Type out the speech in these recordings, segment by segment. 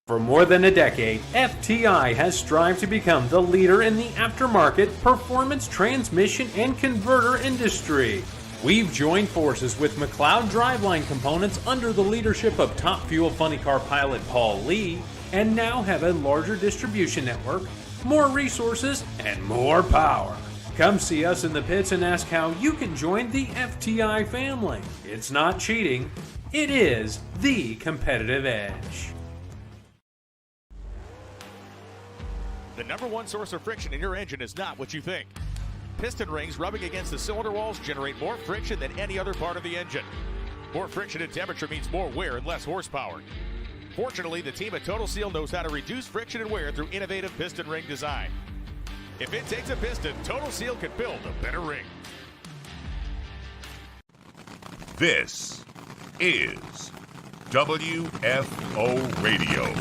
For more than a decade, FTI has strived to become the leader in the aftermarket performance transmission and converter industry. We've joined forces with McLeod Driveline Components under the leadership of Top Fuel Funny Car pilot Paul Lee, and now have a larger distribution network, more resources, and more power. Come see us in the pits and ask how you can join the FTI family. It's not cheating, it is the competitive edge. The number one source of friction in your engine is not what you think. Piston rings rubbing against the cylinder walls generate more friction than any other part of the engine. More friction and temperature means more wear and less horsepower. Fortunately, the team at Total Seal knows how to reduce friction and wear through innovative piston ring design. If it takes a piston, Total Seal can build a better ring. This is WFO Radio.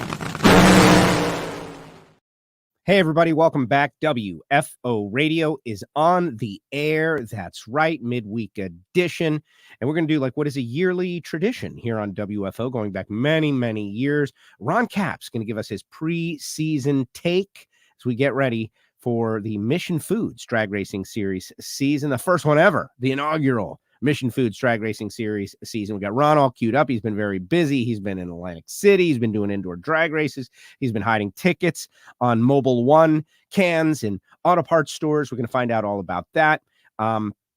Hey, everybody, welcome back. WFO Radio is on the air. That's right, midweek edition. And we're going to do like what is a yearly tradition here on WFO going back many, many years. Ron Capps going to give us his preseason take as we get ready for the Mission Foods Drag Racing Series season, the first one ever, the inaugural Mission Foods Drag Racing Series season. We got Ron all queued up. He's been very busy. He's been in Atlantic City. He's been doing indoor drag races. He's been hiding tickets on Mobile One cans and auto parts stores. We're going to find out all about that.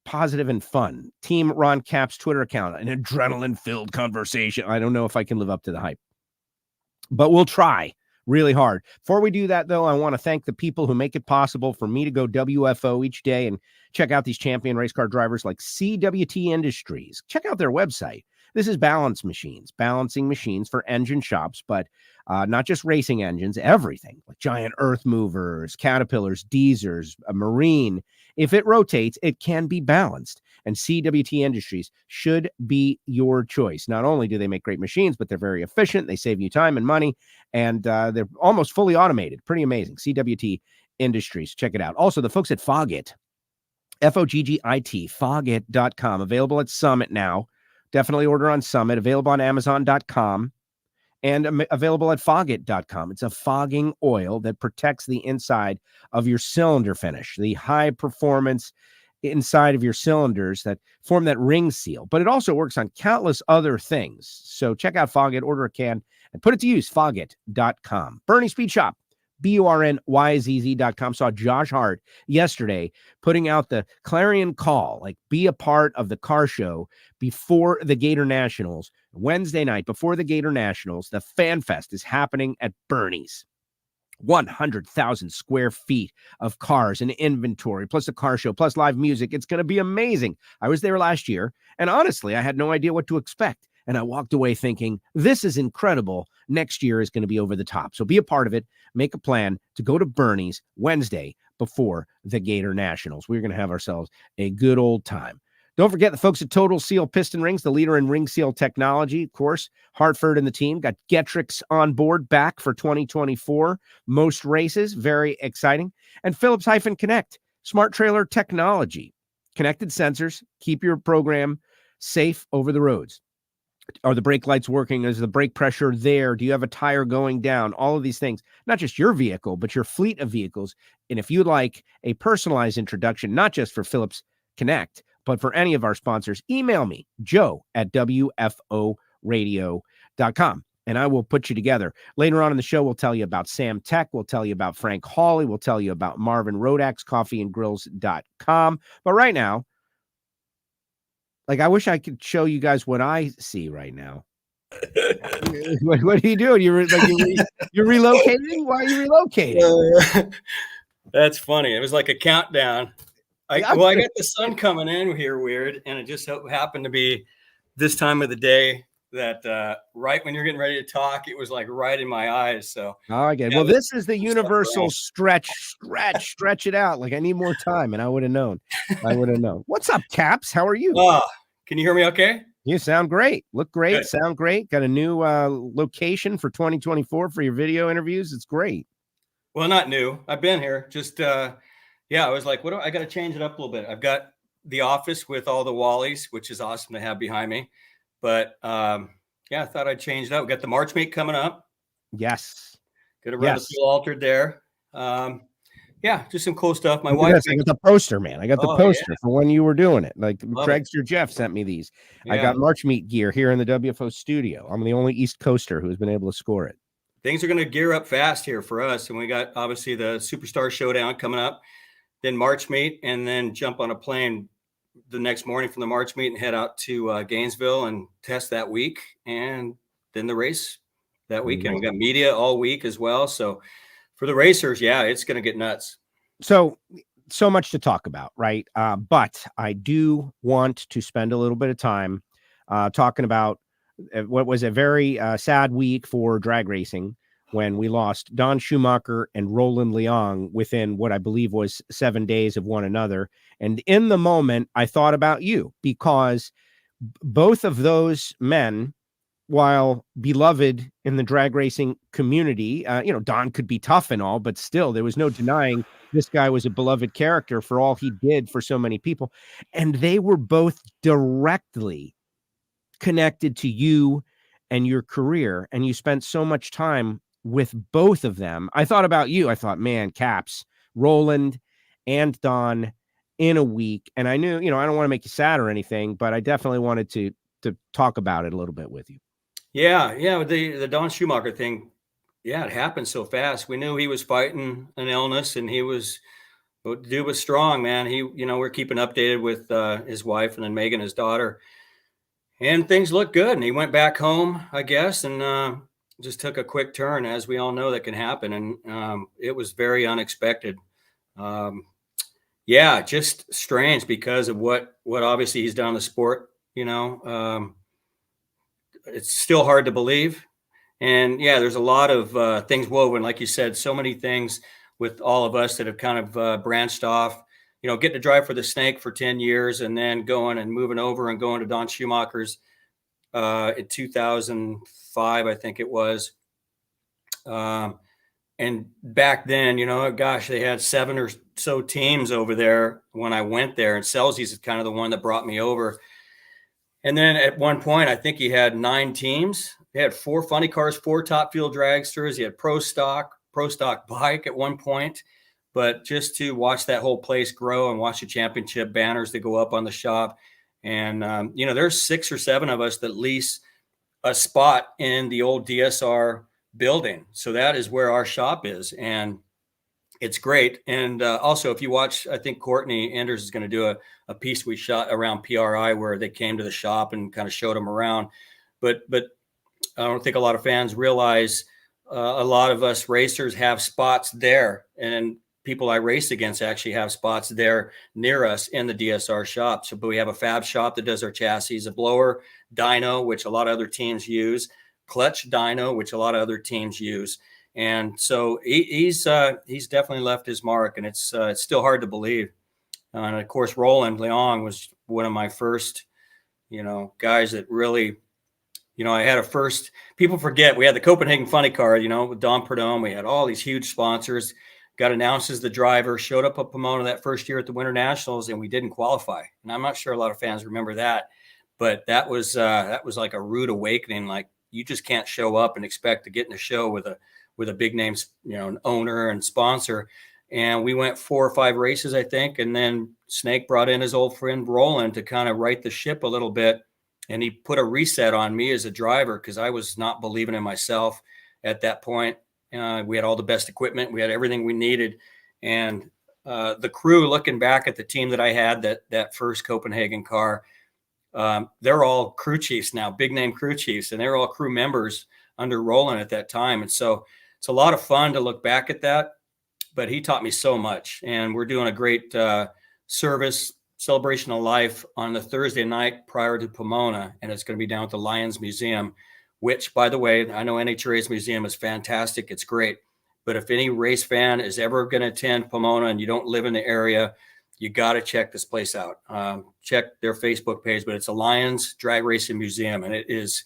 Positive and fun. Team Ron Capps Twitter account, an adrenaline-filled conversation. I don't know if I can live up to the hype, but we'll try really hard. Before we do that, though, I want to thank the people who make it possible for me to go WFO each day and check out these champion race car drivers like CWT Industries. Check out their website. This is balancing machines for engine shops, but not just racing engines, everything like giant earth movers, caterpillars, diesers, a marine. If it rotates, it can be balanced. And CWT Industries should be your choice. Not only do they make great machines, but they're very efficient. They save you time and money, and they're almost fully automated. Pretty amazing. CWT Industries. Check it out. Also, the folks at Foggit, Foggit, Foggit.com, available at Summit now. Definitely order on Summit, available on Amazon.com, and available at Foggit.com. It's a fogging oil that protects the inside of your cylinder finish, the high performance inside of your cylinders that form that ring seal. But it also works on countless other things. So check out Foggit, order a can, and put it to use, Foggit.com. Bernie Speed Shop, BURNYZZ.com. Saw Josh Hart yesterday putting out the clarion call, like be a part of the car show before the Gator Nationals. Wednesday night before the Gator Nationals, the Fan Fest is happening at Bernie's. 100,000 square feet of cars and inventory, plus a car show, plus live music. It's going to be amazing. I was there last year, and honestly, I had no idea what to expect. And I walked away thinking, this is incredible. Next year is going to be over the top. So be a part of it. Make a plan to go to Bernie's Wednesday before the Gator Nationals. We're going to have ourselves a good old time. Don't forget the folks at Total Seal Piston Rings, the leader in ring seal technology. Of course, Hartford and the team got Getrix on board back for 2024. Most races, very exciting. And Phillips-Connect, smart trailer technology. Connected sensors, keep your program safe over the roads. Are the brake lights working? Is the brake pressure there? Do you have a tire going down? All of these things, not just your vehicle, but your fleet of vehicles. And if you'd like a personalized introduction, not just for Phillips Connect, but for any of our sponsors, email me, joe@WFOradio.com, and I will put you together. Later on in the show, we'll tell you about Sam Tech. We'll tell you about Frank Hawley. We'll tell you about Marvin Rodax, coffeeandgrills.com. But right now, like, I wish I could show you guys what I see right now. What are you doing? You're relocating? Why are you relocating? That's funny. It was like a countdown. I got the sun coming in here weird, and it just happened to be this time of the day that right when you're getting ready to talk, it was like right in my eyes. So I get it. Well, this is the universal stretch it out. Like, I need more time, and I would have known. What's up, Caps? How are you? Can you hear me okay? You sound great. Look great. Good. Sound great. Got a new location for 2024 for your video interviews. It's great. Well, not new. I've been here. Just I was like, I got to change it up a little bit. I've got the office with all the Wallies, which is awesome to have behind me. But I thought I'd change it up. We got the March meet coming up. Yes. Could have run the fuel altered there. Yeah, just some cool stuff. My wife. I got the poster, man. I got the poster for when you were doing it. Like Dragster Jeff sent me these. Yeah. I got March Meet gear here in the WFO studio. I'm the only East Coaster who's been able to score it. Things are going to gear up fast here for us. And we got obviously the Superstar Showdown coming up, then March Meet, and then jump on a plane the next morning from the March Meet and head out to Gainesville and test that week. And then the race that weekend. We got media all week as well. So for the racers, yeah, it's going to get nuts. So much to talk about, right? But I do want to spend a little bit of time talking about what was a very sad week for drag racing when we lost Don Schumacher and Roland Leong within what I believe was 7 days of one another. And in the moment, I thought about you because both of those men, while beloved in the drag racing community, Don could be tough and all, but still there was no denying this guy was a beloved character for all he did for so many people. And they were both directly connected to you and your career. And you spent so much time with both of them. I thought about you. I thought, man, Caps, Roland and Don in a week. And I knew, I don't want to make you sad or anything, but I definitely wanted to talk about it a little bit with you. Yeah. With the Don Schumacher thing. Yeah, it happened so fast. We knew he was fighting an illness and the dude was strong, man. We're keeping updated with his wife and then Megan, his daughter, and things looked good. And he went back home, I guess, and just took a quick turn, as we all know that can happen. And it was very unexpected. Just strange because of what obviously he's done in the sport, it's still hard to believe. And yeah, there's a lot of things woven, like you said, so many things with all of us that have kind of branched off, getting to drive for the Snake for 10 years and then going and moving over and going to Don Schumacher's in 2005, I think it was. And back then, they had 7 or so teams over there when I went there, and Celsius is kind of the one that brought me over. And then at one point, I think he had 9 teams. He had 4 funny cars, 4 top fuel dragsters. He had pro stock bike at one point. But just to watch that whole place grow and watch the championship banners that go up on the shop. And, there's 6 or 7 of us that lease a spot in the old DSR building. So that is where our shop is. And it's great. And also, if you watch, I think Courtney Enders is going to do a piece we shot around PRI where they came to the shop and kind of showed them around. But I don't think a lot of fans realize a lot of us racers have spots there, and people I race against actually have spots there near us in the DSR shop. So, but we have a fab shop that does our chassis, a blower dyno, which a lot of other teams use, clutch dyno, which a lot of other teams use. And so he's definitely left his mark, and it's still hard to believe. And of course, Roland Leong was one of my first, guys that really, I had a first. People forget we had the Copenhagen Funny Car, with Don Perdome. We had all these huge sponsors. Got announced as the driver. Showed up at Pomona that first year at the Winter Nationals, and we didn't qualify. And I'm not sure a lot of fans remember that, but that was like a rude awakening. Like, you just can't show up and expect to get in a show with a big name, an owner and sponsor. And we went 4 or 5 races, I think. And then Snake brought in his old friend Roland to kind of right the ship a little bit. And he put a reset on me as a driver because I was not believing in myself at that point. We had all the best equipment. We had everything we needed. And the crew, looking back at the team that I had, that first Copenhagen car, they're all crew chiefs now, big name crew chiefs. And they're all crew members under Roland at that time. And so it's a lot of fun to look back at that. But he taught me so much. And we're doing a great service celebration of life on the Thursday night prior to Pomona. And it's going to be down at the Lions Museum, which, by the way, I know NHRA's museum is fantastic. It's great. But if any race fan is ever going to attend Pomona and you don't live in the area, you got to check this place out. Check their Facebook page, but it's a Lions Drag Racing Museum. And it is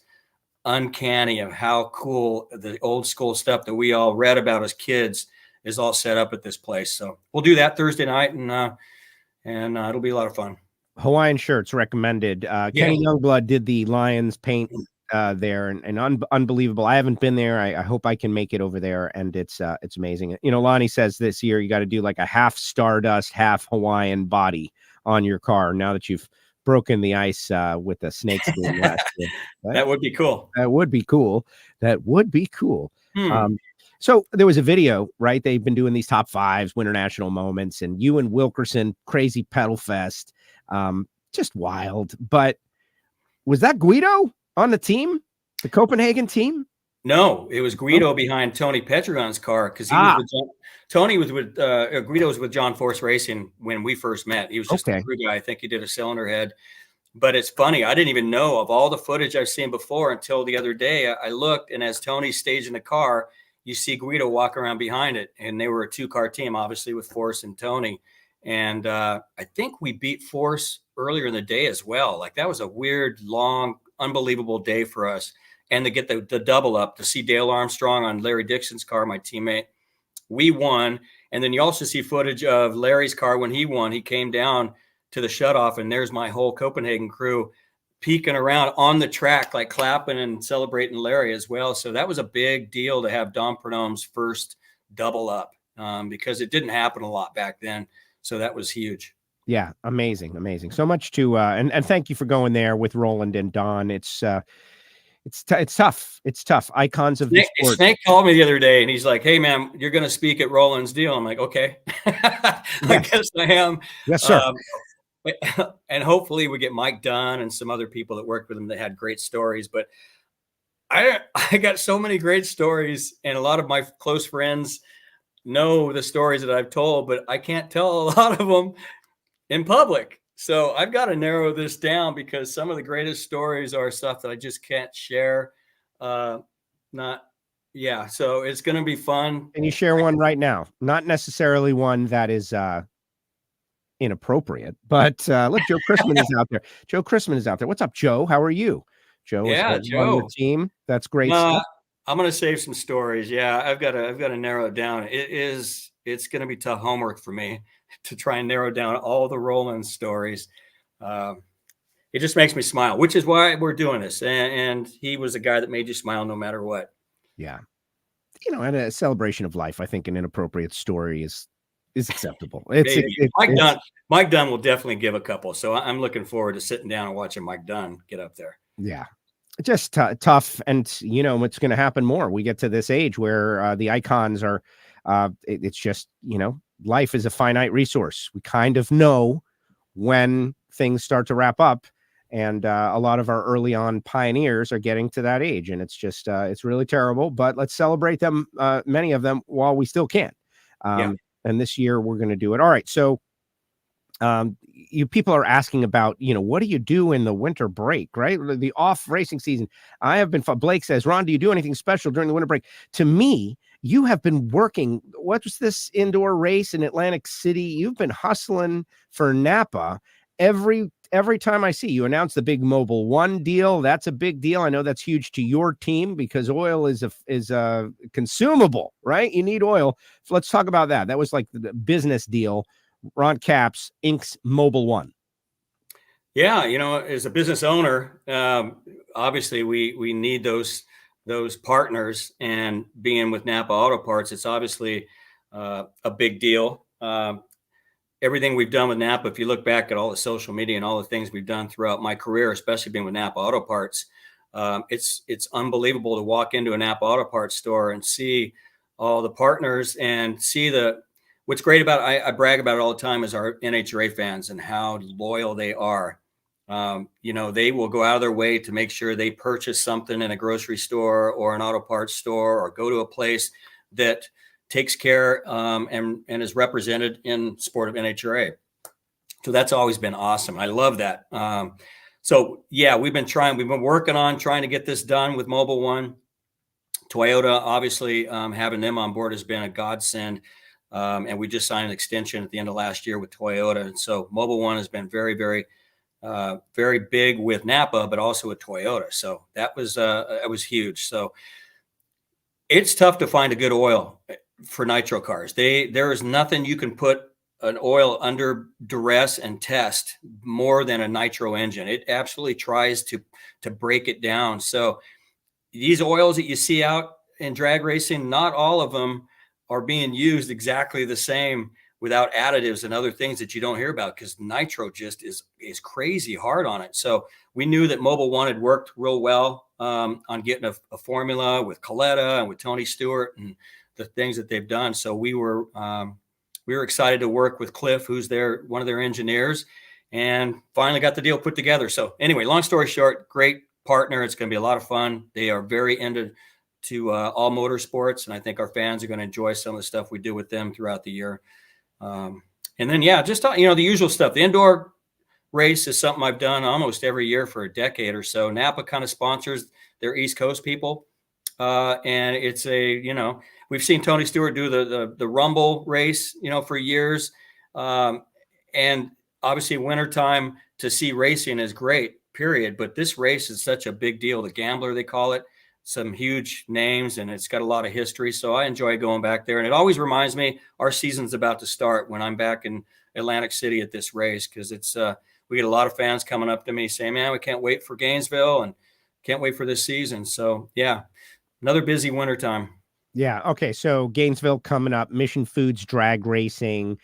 uncanny of how cool the old school stuff that we all read about as kids is all set up at this place. So we'll do that Thursday night, and it'll be a lot of fun. Hawaiian shirts recommended. Kenny Youngblood did the Lions paint there, and unbelievable. I haven't been there. I hope I can make it over there, and it's amazing. You know, Lonnie says this year you got to do like a half Stardust, half Hawaiian body on your car now that you've broken the ice with the snakeskin last year. That would be cool. That would be cool. That would be cool. So there was a video, right? They've been doing these top fives, winter national moments, and you and Wilkerson, crazy pedal fest, just wild. But was that Guido on the team, the Copenhagen team? No, it was Guido behind Tony Petragon's car because Guido was with John Force Racing when we first met. He was just a crew guy. I think he did a cylinder head. But it's funny. I didn't even know of all the footage I've seen before until the other day. I looked, and as Tony's staging the car, you see Guido walk around behind it. And they were a 2-car team, obviously, with Force and Tony. And I think we beat Force earlier in the day as well. Like, that was a weird, long, unbelievable day for us. And to get the double up, to see Dale Armstrong on Larry Dixon's car, my teammate, we won. And then you also see footage of Larry's car when he won. He came down to the shutoff, and there's my whole Copenhagen crew peeking around on the track, like clapping and celebrating Larry as well. So that was a big deal to have Dom Pernome's first double up because it didn't happen a lot back then. So that was huge. Yeah, amazing. So much to and thank you for going there with Roland and Don. It's tough. It's tough. Icons of the sport. Snake called me the other day, and he's like, "Hey, man, you're going to speak at Roland's deal." I'm like, "Okay, I guess I am." Yes, sir. And hopefully we get Mike Dunn and some other people that worked with him that had great stories. But I got so many great stories, and a lot of my close friends know the stories that I've told, but I can't tell a lot of them in public. So I've got to narrow this down because some of the greatest stories are stuff that I just can't share. So it's going to be fun. Can you share one right now? Not necessarily one that is inappropriate, but look, Joe Chrisman is out there. Joe Chrisman is out there. What's up, Joe? How are you? Joe is on your team. That's great stuff. I'm going to save some stories. Yeah, I've got to narrow it down. It's going to be tough homework for me to try and narrow down all the Roland stories. It just makes me smile, which is why we're doing this. And he was a guy that made you smile no matter what. Yeah. You know, and a celebration of life, I think an inappropriate story is acceptable. Mike Dunn will definitely give a couple. So I'm looking forward to sitting down and watching Mike Dunn get up there. Yeah. Just tough. And you know, what's going to happen more. We get to this age where the icons are, it's just, you know, life is a finite resource. We kind of know when things start to wrap up. And a lot of our early on pioneers are getting to that age. And it's just, it's really terrible. But let's celebrate them, many of them, while we still can. And this year we're going to do it. All right. So you people are asking about, you know, what do you do in the winter break, right? The off racing season. Blake says, Ron, do you do anything special during the winter break? To me, you have been working. What was this indoor race in Atlantic City? You've been hustling for Napa every time I see you announce the big Mobil 1 deal. That's a big deal. I know that's huge to your team because oil is a consumable, right? You need oil. So let's talk about that. That was like the business deal. Ron Capps Inc.'s Mobil 1. Yeah, you know, as a business owner, obviously we need those partners, and being with Napa Auto Parts, it's obviously a big deal. Everything we've done with Napa, if you look back at all the social media and all the things we've done throughout my career, especially being with Napa Auto Parts, it's unbelievable to walk into a Napa Auto Parts store and see all the partners and see what's great about it. I brag about it all the time is our NHRA fans and how loyal they are. You know, they will go out of their way to make sure they purchase something in a grocery store or an auto parts store or go to a place that takes care and is represented in sport of NHRA. So that's always been awesome. I love that. So yeah, we've been working on trying to get this done with Mobil 1. Toyota, obviously, having them on board has been a godsend. And we just signed an extension at the end of last year with Toyota. And so Mobil 1 has been very, very, very big with Napa, but also with Toyota. So that was huge. So it's tough to find a good oil for nitro cars. There is nothing you can put an oil under duress and test more than a nitro engine. It absolutely tries to break it down. So these oils that you see out in drag racing, not all of them are being used exactly the same without additives and other things that you don't hear about, because nitro just is crazy hard on it. So we knew that Mobil One had worked real well on getting a formula with Coletta and with Tony Stewart and the things that they've done. So we were excited to work with Cliff, who's one of their engineers, and finally got the deal put together. So anyway, long story short, great partner. It's going to be a lot of fun. They are very into all motorsports, and I think our fans are going to enjoy some of the stuff we do with them throughout the year. And then, just, the usual stuff. The indoor race is something I've done almost every year for a decade or so. Napa kind of sponsors their East Coast people. And it's we've seen Tony Stewart do the Rumble race, for years. And obviously wintertime to see racing is great, period. But this race is such a big deal. The Gambler, they call it. Some huge names, and it's got a lot of history. So I enjoy going back there. And it always reminds me our season's about to start when I'm back in Atlantic City at this race, because it's we get a lot of fans coming up to me saying, man, we can't wait for Gainesville and can't wait for this season. So yeah, another busy wintertime. Yeah. Okay. So Gainesville coming up, Mission Foods Drag Racing.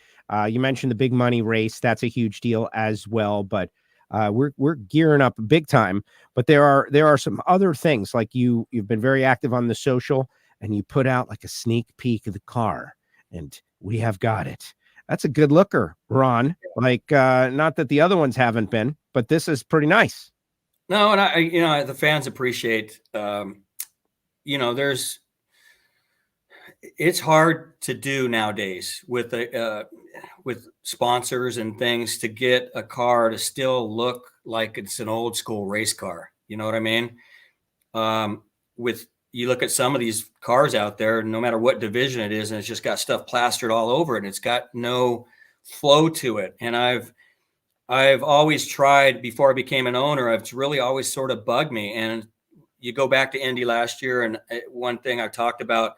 You mentioned the big money race. That's a huge deal as well, but we're gearing up big time. But there are some other things, like you've been very active on the social, and you put out like a sneak peek of the car, and we have got it. That's a good looker, Ron. Like, not that the other ones haven't been, but this is pretty nice. No, and the fans appreciate, it's hard to do nowadays with sponsors and things to get a car to still look like it's an old school race car. You know what I mean? You look at some of these cars out there, no matter what division it is, and it's just got stuff plastered all over it, and it's got no flow to it. And I've always tried, before I became an owner, it's really always sort of bugged me. And you go back to Indy last year, and one thing I talked about,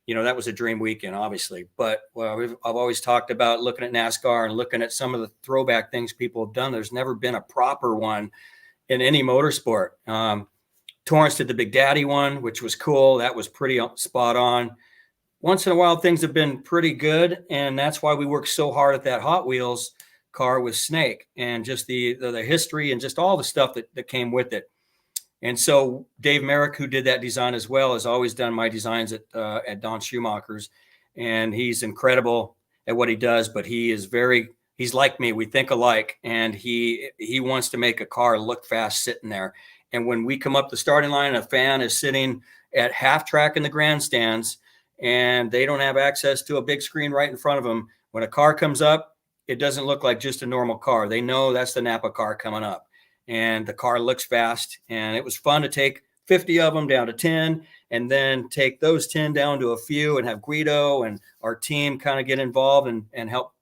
that was a dream weekend, obviously. But I've always talked about looking at NASCAR and looking at some of the throwback things people have done. There's never been a proper one in any motorsport. Torrence did the Big Daddy one, which was cool. That was pretty spot on. Once in a while, things have been pretty good, and that's why we worked so hard at that Hot Wheels car with Snake, and just the history and just all the stuff that came with it. And so Dave Merrick, who did that design as well, has always done my designs at Don Schumacher's, and he's incredible at what he does. But he's like me. We think alike, and he wants to make a car look fast sitting there. And when we come up the starting line, a fan is sitting at half track in the grandstands, and they don't have access to a big screen right in front of them. When a car comes up, it doesn't look like just a normal car. They know that's the Napa car coming up. And the car looks fast, and it was fun to take 50 of them down to 10, and then take those 10 down to a few, and have Guido and our team kind of get involved and help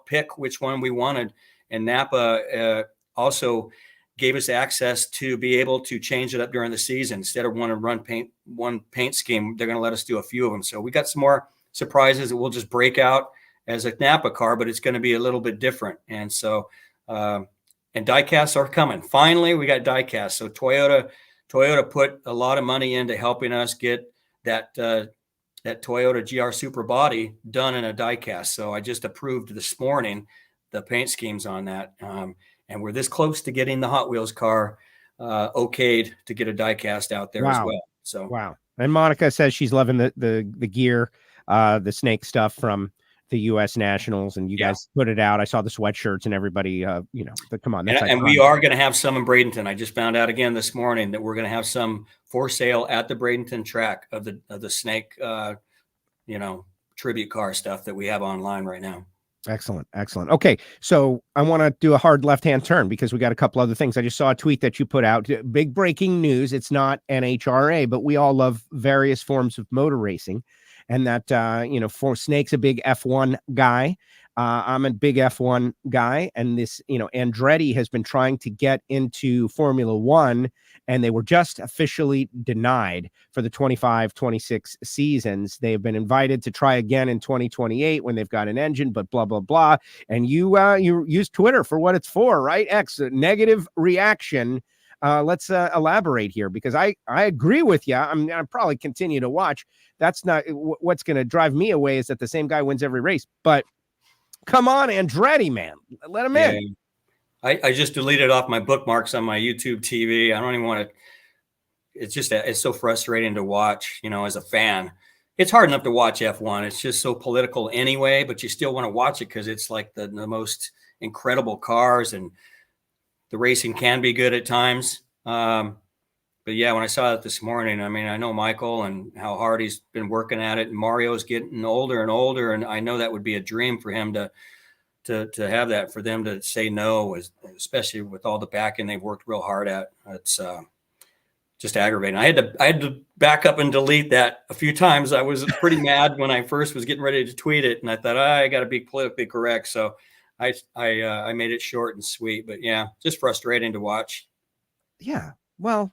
pick which one we wanted. And Napa also gave us access to be able to change it up during the season. Instead of one paint scheme, they're going to let us do a few of them. So we got some more surprises that we'll just break out as a Napa car, but it's going to be a little bit different. And so, and die-casts are coming. Finally, we got die-casts. So Toyota put a lot of money into helping us get that Toyota GR Supra body done in a die-cast. So I just approved this morning the paint schemes on that. And we're this close to getting the Hot Wheels car okayed to get a die-cast out there as well. So wow. And Monica says she's loving the gear, the Snake stuff from the U.S. Nationals, and you guys put it out. I saw the sweatshirts and everybody, come on. That's and we are going to have some in Bradenton. I just found out again this morning that we're going to have some for sale at the Bradenton track of the Snake, tribute car stuff that we have online right now. Excellent. Okay. So I want to do a hard left-hand turn because we got a couple other things. I just saw a tweet that you put out. Big breaking news. It's not NHRA, but we all love various forms of motor racing. And that, for Snake's a big F1 guy. I'm a big F1 guy, and this, Andretti has been trying to get into Formula One, and they were just officially denied for the 25-26 seasons. They have been invited to try again in 2028 when they've got an engine, but blah, blah, blah. And you use Twitter for what it's for, right? X, negative reaction. Let's elaborate here, because I agree with you. I'll probably continue to watch. That's not what's going to drive me away, is that the same guy wins every race. But come on, Andretti, man, let him in. I just deleted off my bookmarks on my YouTube TV. I don't even want to. It's so frustrating to watch, as a fan. It's hard enough to watch F1. It's just so political anyway, but you still want to watch it because it's like the most incredible cars, and the racing can be good at times. But yeah, when I saw it this morning, I know Michael and how hard he's been working at it, and Mario's getting older and older. And I know that would be a dream for him to have that, for them to say no, especially with all the backing they've worked real hard at. It's just aggravating. I had to back up and delete that a few times. I was pretty mad when I first was getting ready to tweet it, and I thought, I got to be politically correct. So I made it short and sweet, but yeah, just frustrating to watch. Yeah. Well,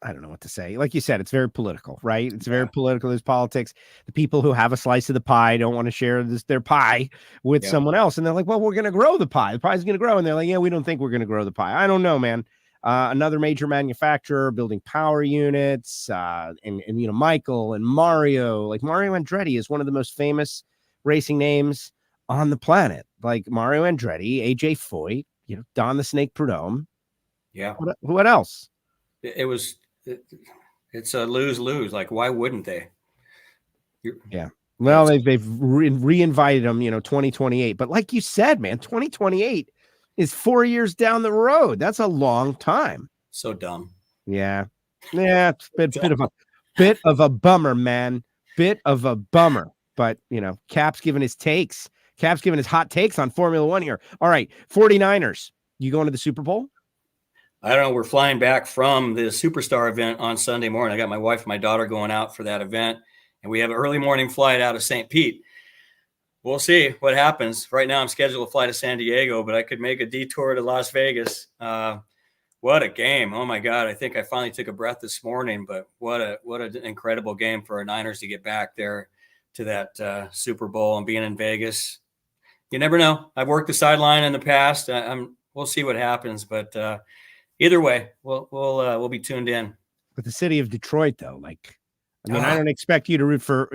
I don't know what to say. Like you said, it's very political, right? It's very political. There's politics. The people who have a slice of the pie don't want to share their pie with someone else. And they're like, well, we're going to grow the pie. The pie's going to grow. And they're like, yeah, we don't think we're going to grow the pie. I don't know, man. Another major manufacturer building power units, and Michael and Mario. Like, Mario Andretti is one of the most famous racing names on the planet. Like Mario Andretti, AJ Foyt, Don the Snake Prudhomme. Yeah. What else? It's a lose-lose. Like, why wouldn't they? Yeah. Well, they've re-invited them, 2028. But like you said, man, 2028 is 4 years down the road. That's a long time. So dumb. Yeah. Yeah. It's a bit of a bummer, man. Bit of a bummer. But, Cap's giving his takes. Cap's giving his hot takes on Formula One here. All right. 49ers. You going to the Super Bowl? I don't know. We're flying back from the Superstar event on Sunday morning. I got my wife and my daughter going out for that event, and we have an early morning flight out of St. Pete. We'll see what happens. Right now I'm scheduled to fly to San Diego, but I could make a detour to Las Vegas. What a game. Oh my God. I think I finally took a breath this morning, but what an incredible game for our Niners to get back there to that Super Bowl and being in Vegas. You never know. I've worked the sideline in the past. We'll see what happens, but either way, we'll be tuned in. But the city of Detroit, though, I don't expect you to root for,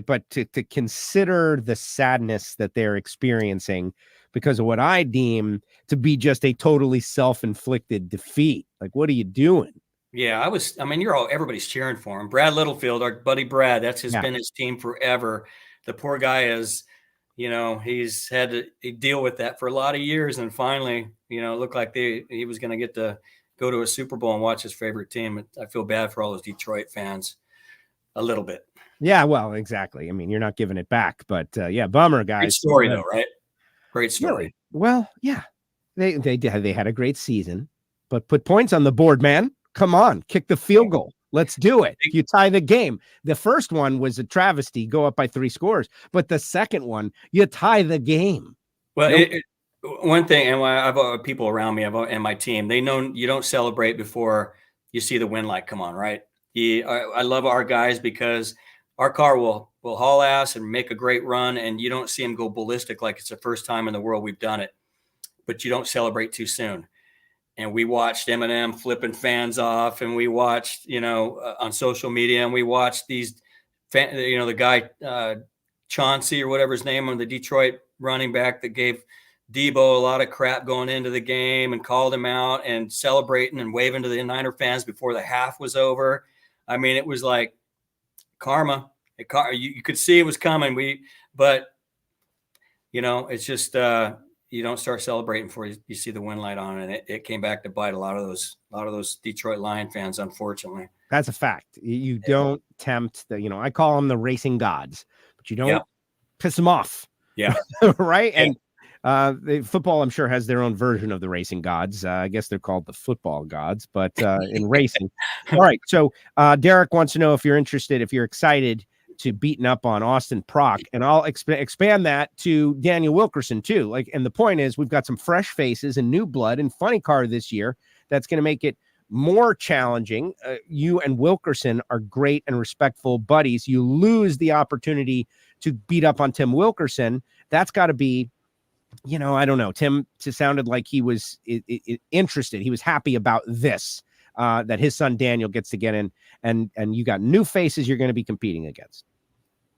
but to consider the sadness that they're experiencing because of what I deem to be just a totally self-inflicted defeat. Like, what are you doing? Yeah, everybody's cheering for him. Brad Littlefield, our buddy Brad, been his team forever. The poor guy is, he's had to deal with that for a lot of years. And finally, it looked like he was going to get to go to a Super Bowl and watch his favorite team. I feel bad for all those Detroit fans a little bit. Yeah, well, exactly. You're not giving it back, but bummer, guys. Great story though, right? Great story. Really? Well, yeah, they had a great season, but put points on the board, man. Come on, kick the field goal. Let's do it. You tie the game. The first one was a travesty, go up by 3 scores. But the second one, you tie the game. Well, one thing, and I've people around me and my team, they know you don't celebrate before you see the win light come on, right? I love our guys because our car will haul ass and make a great run, and you don't see them go ballistic like it's the first time in the world we've done it. But you don't celebrate too soon. And we watched Eminem flipping fans off, and we watched, on social media, and we watched these, the guy Chauncey or whatever his name on the Detroit running back that gave Debo a lot of crap going into the game and called him out and celebrating and waving to the Niner fans before the half was over. It was like karma. You could see it was coming. But it's just. You don't start celebrating before you see the win light on, and it came back to bite a lot of those Detroit Lion fans, unfortunately. That's a fact. You don't tempt I call them the racing gods, but you don't piss them off. Yeah. Right. Yeah. And the football, I'm sure, has their own version of the racing gods. I guess they're called the football gods, but in racing. All right. So Derek wants to know if you're interested, if you're excited to beating up on Austin Prock, and I'll expand that to Daniel Wilkerson too. Like, and the point is, we've got some fresh faces and new blood in Funny Car this year. That's going to make it more challenging. You and Wilkerson are great and respectful buddies. You lose the opportunity to beat up on Tim Wilkerson. That's got to be, you know, I don't know. Tim sounded like he was interested. He was happy about this, that his son Daniel gets to get in, and you got new faces you're going to be competing against.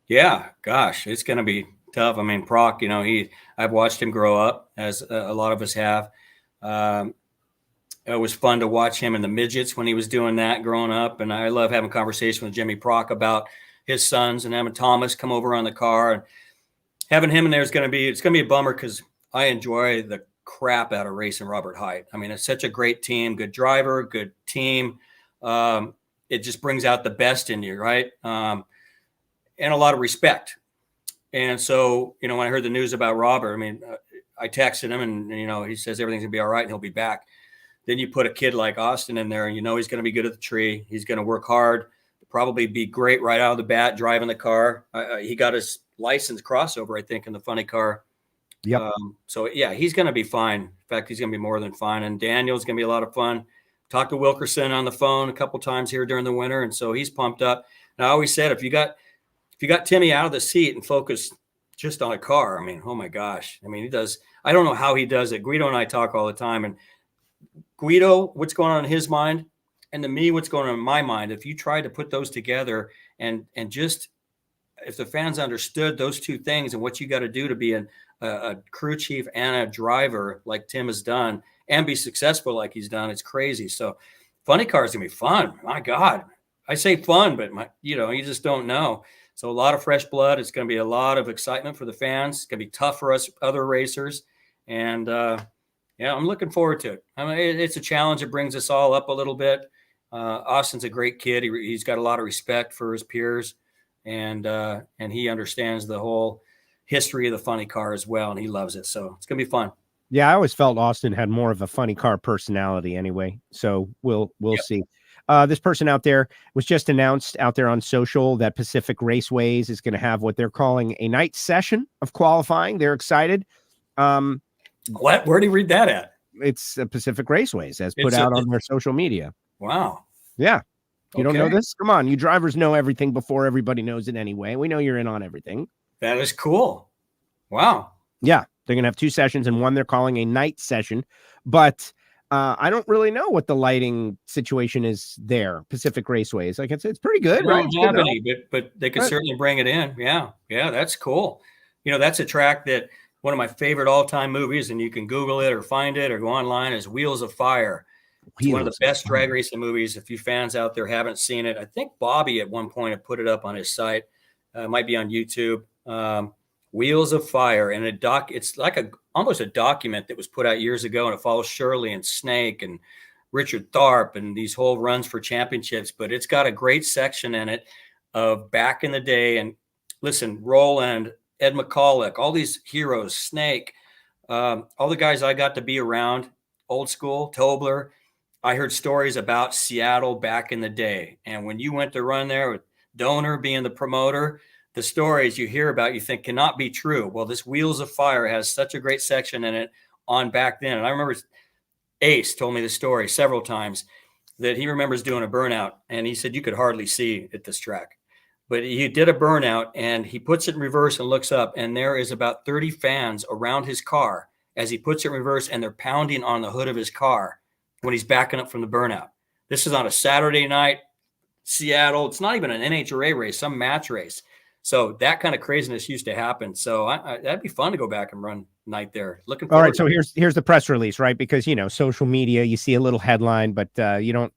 Yeah, gosh, it's going to be tough. I mean, Prock, you know, I've watched him grow up, as a lot of us have. It was fun to watch him in the midgets when he was doing that growing up. And I love having conversation with Jimmy Prock about his sons, and having Thomas come over on the car, and having him in there it's going to be a bummer, because I enjoy the crap out of racing Robert Haidt. I mean, it's such a great team, good driver, good team. It just brings out the best in you, right? And a lot of respect. And so, you know, when I heard the news about Robert, I mean, I texted him, and, you know, he says everything's gonna be all right and he'll be back. Then you put a kid like Austin in there, and you know he's going to be good at the tree. He's going to work hard, probably be great right out of the bat driving the car. He got his license crossover, I think, in the Funny Car. Yep. So, yeah, he's going to be fine. In fact, he's going to be more than fine. And Daniel's going to be a lot of fun. Talked to Wilkerson on the phone a couple times here during the winter, and so he's pumped up. And I always said, if you got Timmy out of the seat and focused just on a car, I mean, oh my gosh. I mean, he does. I don't know how he does it. Guido and I talk all the time, and Guido, what's going on in his mind, and to me, what's going on in my mind. If you try to put those together, and just if the fans understood those two things and what you got to do to be a crew chief and a driver like Tim has done, and be successful like he's done, it's crazy. So Funny Car is gonna be fun. My God, I say fun, but you just don't know. So a lot of fresh blood. It's going to be a lot of excitement for the fans. It's going to be tough for us other racers, and yeah, I'm looking forward to it. I mean, it's a challenge. It brings us all up a little bit. Austin's a great kid. He's got a lot of respect for his peers, and he understands the whole history of the Funny Car as well, and he loves it. So it's going to be fun. Yeah, I always felt Austin had more of a Funny Car personality anyway. So we'll see. This person out there was just announced out there on social that Pacific Raceways is going to have what they're calling a night session of qualifying. They're excited. What? Where do you read that at? It's Pacific Raceways as put out on their social media. Wow. Yeah. You don't know this? Come on. You drivers know everything before everybody knows it anyway. We know you're in on everything. That is cool. Wow. Yeah. They're going to have two sessions, and one they're calling a night session. But I don't really know what the lighting situation is there. Pacific Raceways. Like it's pretty good. They don't have any, but they could certainly bring it in. Yeah. Yeah. That's cool. You know, that's a track that one of my favorite all-time movies, and you can Google it or find it or go online, is Wheels of Fire. It's one of the best drag racing movies. If you fans out there haven't seen it, I think Bobby at one point had put it up on his site. It might be on YouTube. Wheels of Fire, and it's like almost a document that was put out years ago, and it follows Shirley and Snake and Richard Tharp and these whole runs for championships. But it's got a great section in it of back in the day. And listen, Roland, Ed McCulloch, all these heroes, Snake, all the guys I got to be around, old school, Tobler. I heard stories about Seattle back in the day. And when you went to run there with Donor being the promoter, the stories you hear about, you think cannot be true. Well, this Wheels of Fire has such a great section in it on back then. And I remember Ace told me the story several times that he remembers doing a burnout. And he said you could hardly see at this track. But he did a burnout, and he puts it in reverse and looks up, and there is about 30 fans around his car as he puts it in reverse, and they're pounding on the hood of his car when he's backing up from the burnout. This is on a Saturday night, Seattle. It's not even an NHRA race, some match race. So that kind of craziness used to happen. So that'd be fun to go back and run night there. Looking forward. All right, so here's the press release, right? Because, social media, you see a little headline, but you don't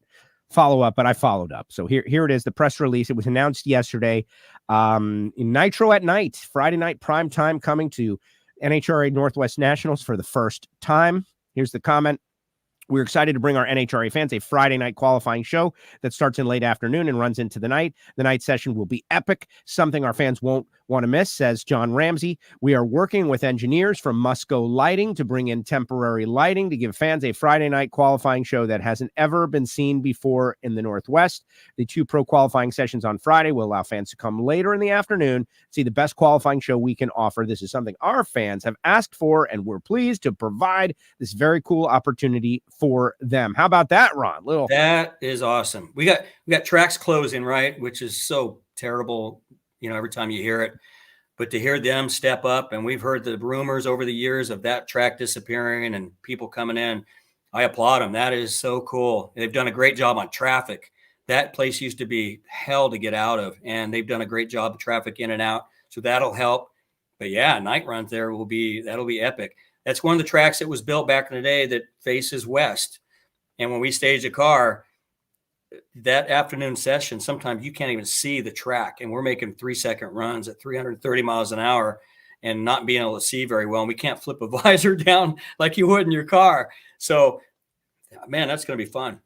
follow up, but I followed up. So here it is, the press release. It was announced yesterday. Nitro at night, Friday night prime time, coming to NHRA Northwest Nationals for the first time. Here's the comment. We're excited to bring our NHRA fans a Friday night qualifying show that starts in late afternoon and runs into the night. The night session will be epic, something our fans won't want to miss, says John Ramsey. We are working with engineers from Musco Lighting to bring in temporary lighting to give fans a Friday night qualifying show that hasn't ever been seen before in the Northwest. The 2 pro qualifying sessions on Friday will allow fans to come later in the afternoon, see the best qualifying show we can offer. This is something our fans have asked for, and we're pleased to provide this very cool opportunity for them. How about that, Ron? That is awesome. We got tracks closing, right, which is so terrible, every time you hear it. But to hear them step up, and we've heard the rumors over the years of that track disappearing and people coming in, I applaud them. That is so cool. They've done a great job on traffic. That place used to be hell to get out of, and they've done a great job of traffic in and out. So that'll help. But yeah, night runs there that'll be epic. That's one of the tracks that was built back in the day that faces west. And when we stage a car, that afternoon session, sometimes you can't even see the track, and we're making 3-second runs at 330 miles an hour and not being able to see very well. And we can't flip a visor down like you would in your car. So, man, that's going to be fun.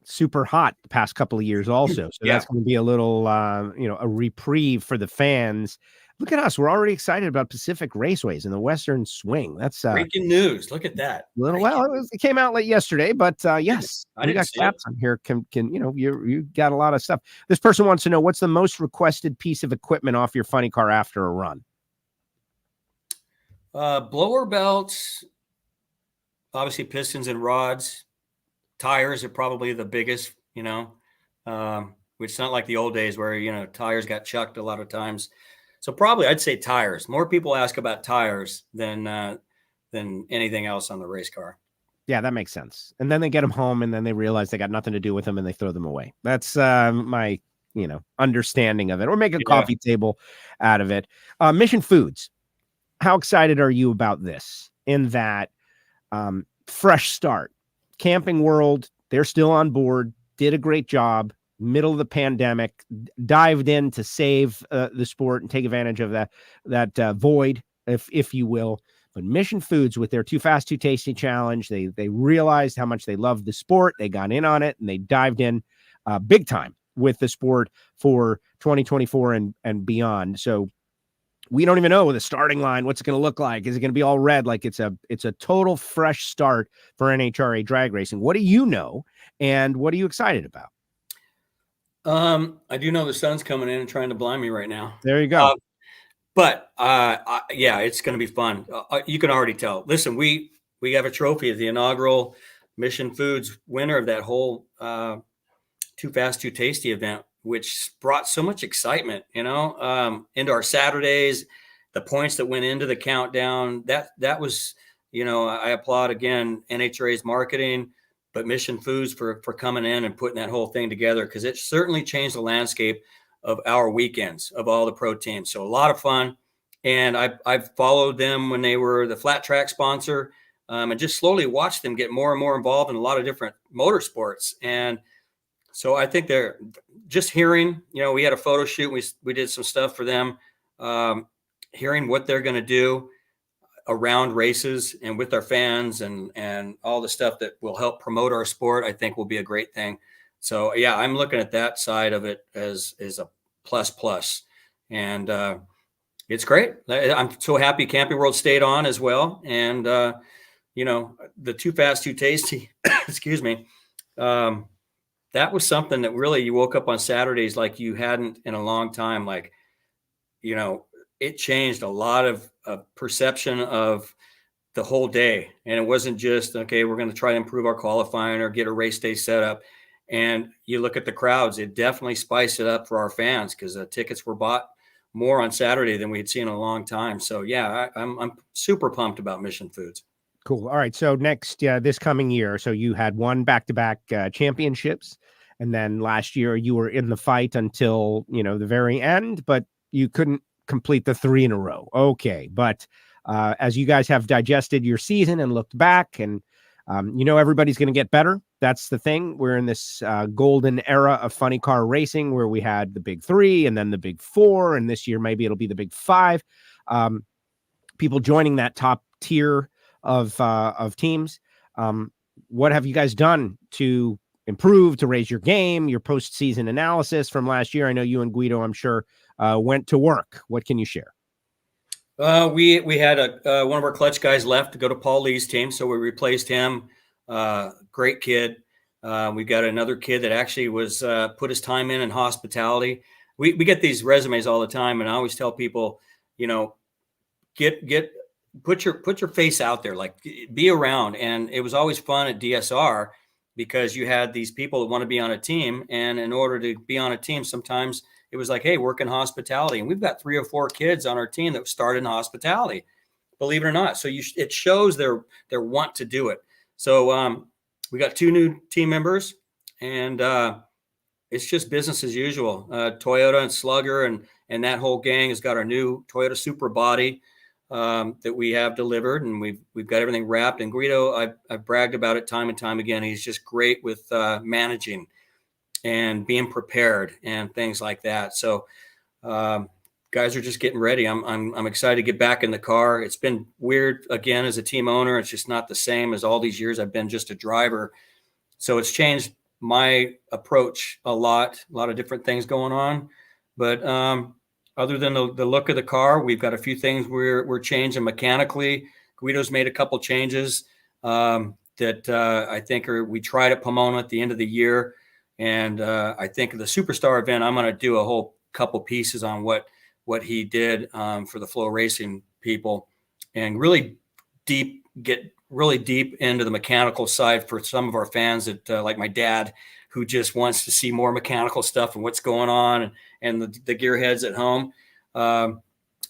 Super hot the past couple of years also. So that's going to be a little, a reprieve for the fans. Look at us. We're already excited about Pacific Raceways and the Western Swing. That's breaking news. Look at that. It came out late yesterday, but yes, we got caps on here. You got a lot of stuff. This person wants to know, what's the most requested piece of equipment off your funny car after a run? Blower belts, obviously pistons and rods. Tires are probably the biggest, which is not like the old days where, tires got chucked a lot of times. So probably I'd say tires. More people ask about tires than anything else on the race car. Yeah, that makes sense. And then they get them home, and then they realize they got nothing to do with them, and they throw them away. That's my understanding of it. Or make a coffee table out of it. Mission Foods. How excited are you about this? In that fresh start, Camping World, they're still on board. Did a great job. Middle of the pandemic, dived in to save the sport and take advantage of that void, if you will. But Mission Foods, with their Too Fast, Too Tasty challenge, they realized how much they loved the sport. They got in on it, and they dived in big time with the sport for 2024 and beyond. So we don't even know the starting line, what's it going to look like. Is it going to be all red? Like it's a total fresh start for NHRA drag racing. What do you know, and what are you excited about? I do know the sun's coming in and trying to blind me right now. There you go. But it's going to be fun. You can already tell. Listen, we have a trophy as the inaugural Mission Foods winner of that whole Too Fast, Too Tasty event, which brought so much excitement, into our Saturdays, the points that went into the countdown. That was, I applaud again NHRA's marketing, but Mission Foods for coming in and putting that whole thing together, because it certainly changed the landscape of our weekends of all the pro teams. So a lot of fun. And I've followed them when they were the flat track sponsor, and just slowly watched them get more and more involved in a lot of different motorsports. And so I think they're just hearing, we had a photo shoot. We did some stuff for them, hearing what they're going to do around races and with our fans and all the stuff that will help promote our sport, I think will be a great thing. So yeah, I'm looking at that side of it as a plus. And it's great. I'm so happy Camping World stayed on as well. And, the Too Fast, Too Tasty, excuse me. That was something that really you woke up on Saturdays like you hadn't in a long time. Like, it changed a lot of perception of the whole day. And it wasn't just, okay, we're going to try to improve our qualifying or get a race day set up. And you look at the crowds, it definitely spiced it up for our fans, because the tickets were bought more on Saturday than we had seen in a long time. So yeah, I'm super pumped about Mission Foods. Cool. All right. So next, this coming year, so you had won back-to-back championships. And then last year you were in the fight until, the very end, but you couldn't complete the 3 in a row. Okay. But as you guys have digested your season and looked back, and everybody's going to get better. That's the thing. We're in this golden era of funny car racing where we had the big 3 and then the big 4. And this year, maybe it'll be the big 5. People joining that top tier of teams. What have you guys done to improve, to raise your game, your postseason analysis from last year? I know you and Guido, I'm sure, went to work. What can you share? We had one of our clutch guys left to go to Paul Lee's team, so we replaced him. Great kid. We got another kid that actually was put his time in hospitality. We get these resumes all the time, and I always tell people, put your face out there, like be around. And it was always fun at DSR because you had these people that want to be on a team, and in order to be on a team, sometimes it was like, hey, work in hospitality. And we've got 3 or 4 kids on our team that started in hospitality, believe it or not. So it shows their want to do it. So we got 2 new team members, and it's just business as usual. Toyota and Slugger and that whole gang has got our new Toyota Supra body that we have delivered, and we've got everything wrapped. And Guido, I've bragged about it time and time again. He's just great with managing and being prepared and things like that. So guys are just getting ready. I'm excited to get back in the car. It's been weird again as a team owner. It's just not the same as all these years I've been just a driver. So it's changed my approach a lot of different things going on. But other than the look of the car, we've got a few things we're changing mechanically. Guido's made a couple changes that I think we tried at Pomona at the end of the year. And I think the Superstar event, I'm going to do a whole couple pieces on what he did for the Flow Racing people, and get really deep into the mechanical side for some of our fans that like my dad, who just wants to see more mechanical stuff and what's going on, and the gearheads at home.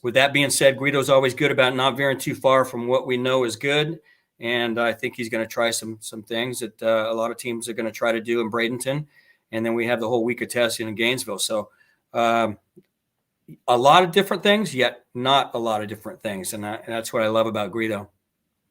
With that being said, Guido's always good about not veering too far from what we know is good. And I think he's going to try some things that a lot of teams are going to try to do in Bradenton. And then we have the whole week of testing in Gainesville. So a lot of different things, yet not a lot of different things. And that's what I love about Guido.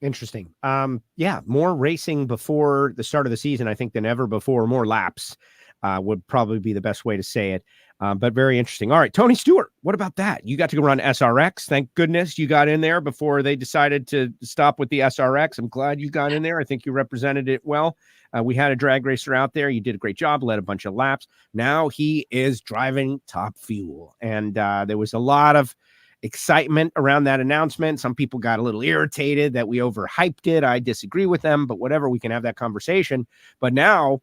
Interesting. More racing before the start of the season, I think, than ever before. More laps would probably be the best way to say it. But very interesting. All right, Tony Stewart, what about that? You got to go run SRX. Thank goodness you got in there before they decided to stop with the SRX. I'm glad you got in there. I think you represented it well. We had a drag racer out there. You did a great job, led a bunch of laps. Now he is driving Top Fuel. And there was a lot of excitement around that announcement. Some people got a little irritated that we overhyped it. I disagree with them, but whatever, we can have that conversation. But now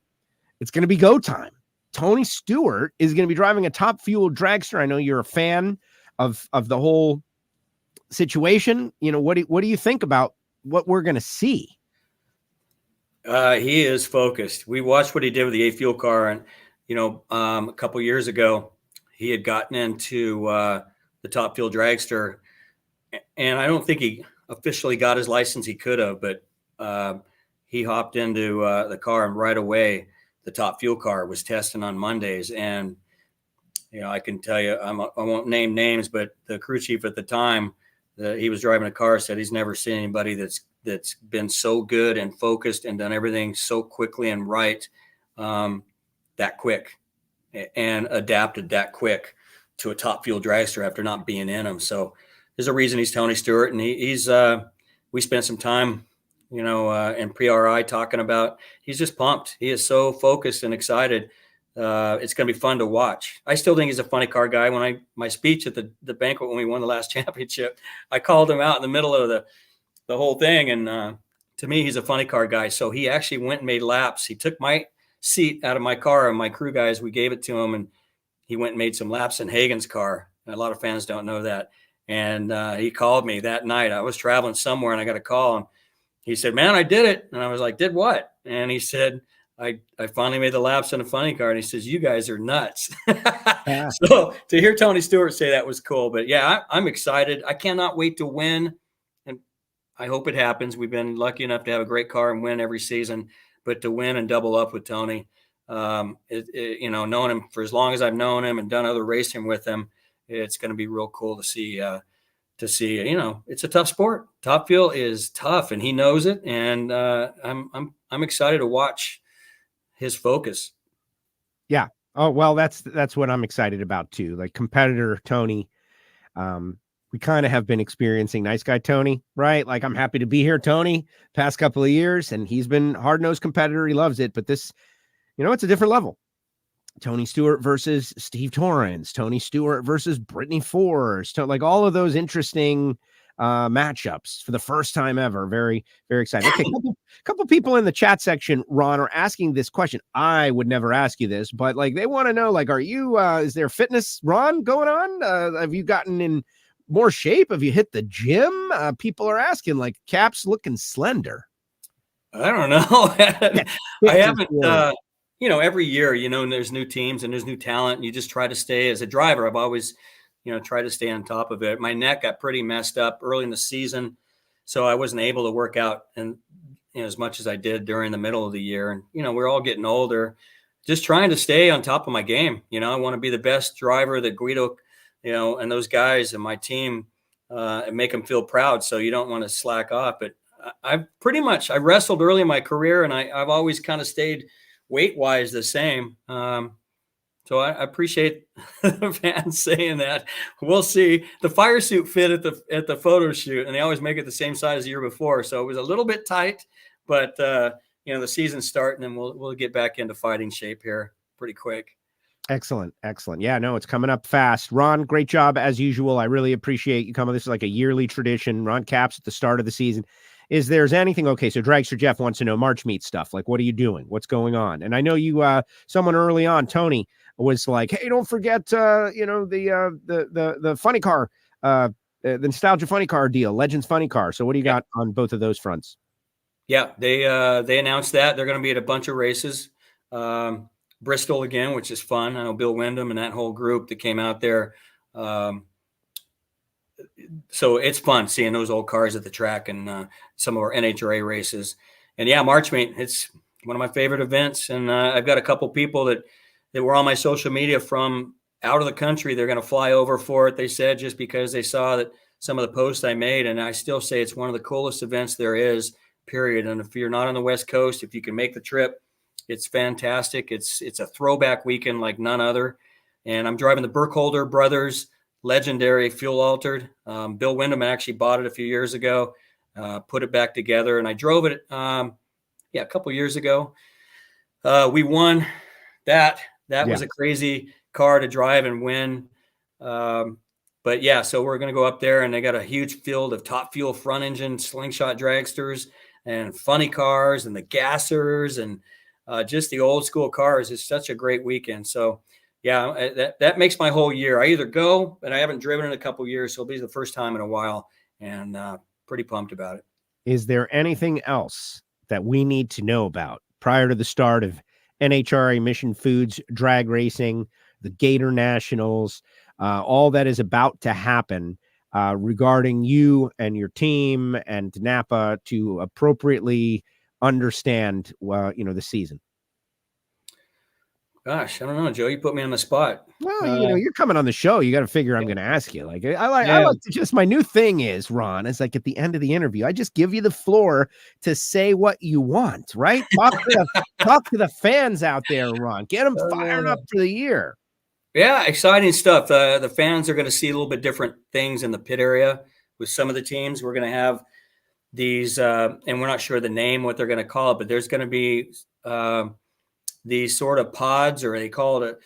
it's going to be go time. Tony Stewart is going to be driving a Top Fuel dragster. I know you're a fan of the whole situation. What do you think about what we're going to see? He is focused. We watched what he did with the A Fuel car, and a couple years ago, he had gotten into the Top Fuel dragster, and I don't think he officially got his license. He could have, but he hopped into the car, and right away, the Top Fuel car was testing on Mondays. And, I can tell you, I won't name names, but the crew chief at the time that he was driving a car said he's never seen anybody that's been so good and focused and done everything so quickly and right, that quick, and adapted that quick to a Top Fuel dragster after not being in them. So there's a reason he's Tony Stewart, and he's we spent some time in pre-RI talking about, he's just pumped. He is so focused and excited. It's going to be fun to watch. I still think he's a funny car guy. When my speech at the banquet when we won the last championship, I called him out in the middle of the whole thing. And to me, he's a funny car guy. So he actually went and made laps. He took my seat out of my car, and my crew guys, we gave it to him, and he went and made some laps in Hagen's car. And a lot of fans don't know that. And he called me that night. I was traveling somewhere, and I got a call, and he said, "Man, I did it." And I was like, "Did what?" And he said, I finally made the laps in a funny car. And he says, "You guys are nuts." Yeah. So to hear Tony Stewart say that was cool. But yeah, I'm excited. I cannot wait to win. And I hope it happens. We've been lucky enough to have a great car and win every season. But to win and double up with Tony, knowing him for as long as I've known him and done other racing with him, it's going to be real cool to see. It's a tough sport. Top Fuel is tough, and he knows it. And I'm excited to watch his focus. Yeah. Oh, well, that's what I'm excited about too. Like competitor Tony, we kind of have been experiencing nice guy Tony, right? Like I'm happy to be here, Tony, past couple of years, and he's been hard-nosed competitor. He loves it, but this, it's a different level. Tony Stewart versus Steve Torrence, Tony Stewart versus Brittany Force, like all of those interesting matchups for the first time ever. Very, very exciting. Okay, couple people in the chat section, Ron, are asking this question. I would never ask you this, but like they want to know, like, are you is there fitness, Ron, going on? Have you gotten in more shape? Have you hit the gym? People are asking, like, Cap's looking slender. I don't know. I haven't every year, and there's new teams and there's new talent, and you just try to stay as a driver. I've always try to stay on top of it. My neck got pretty messed up early in the season, so I wasn't able to work out and as much as I did during the middle of the year. And we're all getting older. Just trying to stay on top of my game. I want to be the best driver that Guido, and those guys and my team, and make them feel proud. So you don't want to slack off. But I wrestled early in my career, and I've always kind of stayed weight wise the same. So I appreciate the fans saying that. We'll see. The fire suit fit at the photo shoot, and they always make it the same size the year before. So it was a little bit tight, but the season's starting, and we'll get back into fighting shape here pretty quick. Excellent. Yeah, no, it's coming up fast. Ron, great job as usual. I really appreciate you coming. This is like a yearly tradition. Ron caps at the start of the season. Is there's anything? Okay, so Dragster Jeff wants to know March meet stuff. Like, what are you doing? What's going on? And I know you, someone early on, Tony, was like, hey, don't forget, the funny car, the Nostalgia Funny Car deal, Legends Funny Car. So what do you got on both of those fronts? Yeah, they announced that they're going to be at a bunch of races. Bristol again, which is fun. I know Bill Wyndham and that whole group that came out there. So it's fun seeing those old cars at the track and some of our NHRA races. And yeah, March meet, it's one of my favorite events. And I've got a couple people that were on my social media from out of the country. They're going to fly over for it, they said, just because they saw that some of the posts I made. And I still say it's one of the coolest events there is, period. And if you're not on the West Coast, if you can make the trip, it's fantastic. It's a throwback weekend like none other. And I'm driving the Burkholder Brothers legendary fuel altered. Bill Wyndham actually bought it a few years ago, put it back together, and I drove it a couple years ago. We won that. That was a crazy car to drive and win. But yeah, so we're going to go up there, and they got a huge field of top fuel front engine slingshot dragsters and funny cars and the gassers and just the old school cars. It's such a great weekend. So yeah, that makes my whole year. I either go, and I haven't driven in a couple of years, so it'll be the first time in a while, and pretty pumped about it. Is there anything else that we need to know about prior to the start of NHRA Mission Foods drag racing, the Gator Nationals, all that is about to happen regarding you and your team and Napa to appropriately understand, the season? Gosh, I don't know, Joe. You put me on the spot. Well, you're coming on the show. You got to figure I'm going to ask you. Like, I like to just, my new thing is, Ron, is like at the end of the interview, I just give you the floor to say what you want, right? Talk to the fans out there, Ron. Get them fired up for the year. Yeah, exciting stuff. The fans are going to see a little bit different things in the pit area with some of the teams. We're going to have these, and we're not sure the name, what they're going to call it, but there's going to be these sort of pods, or they call it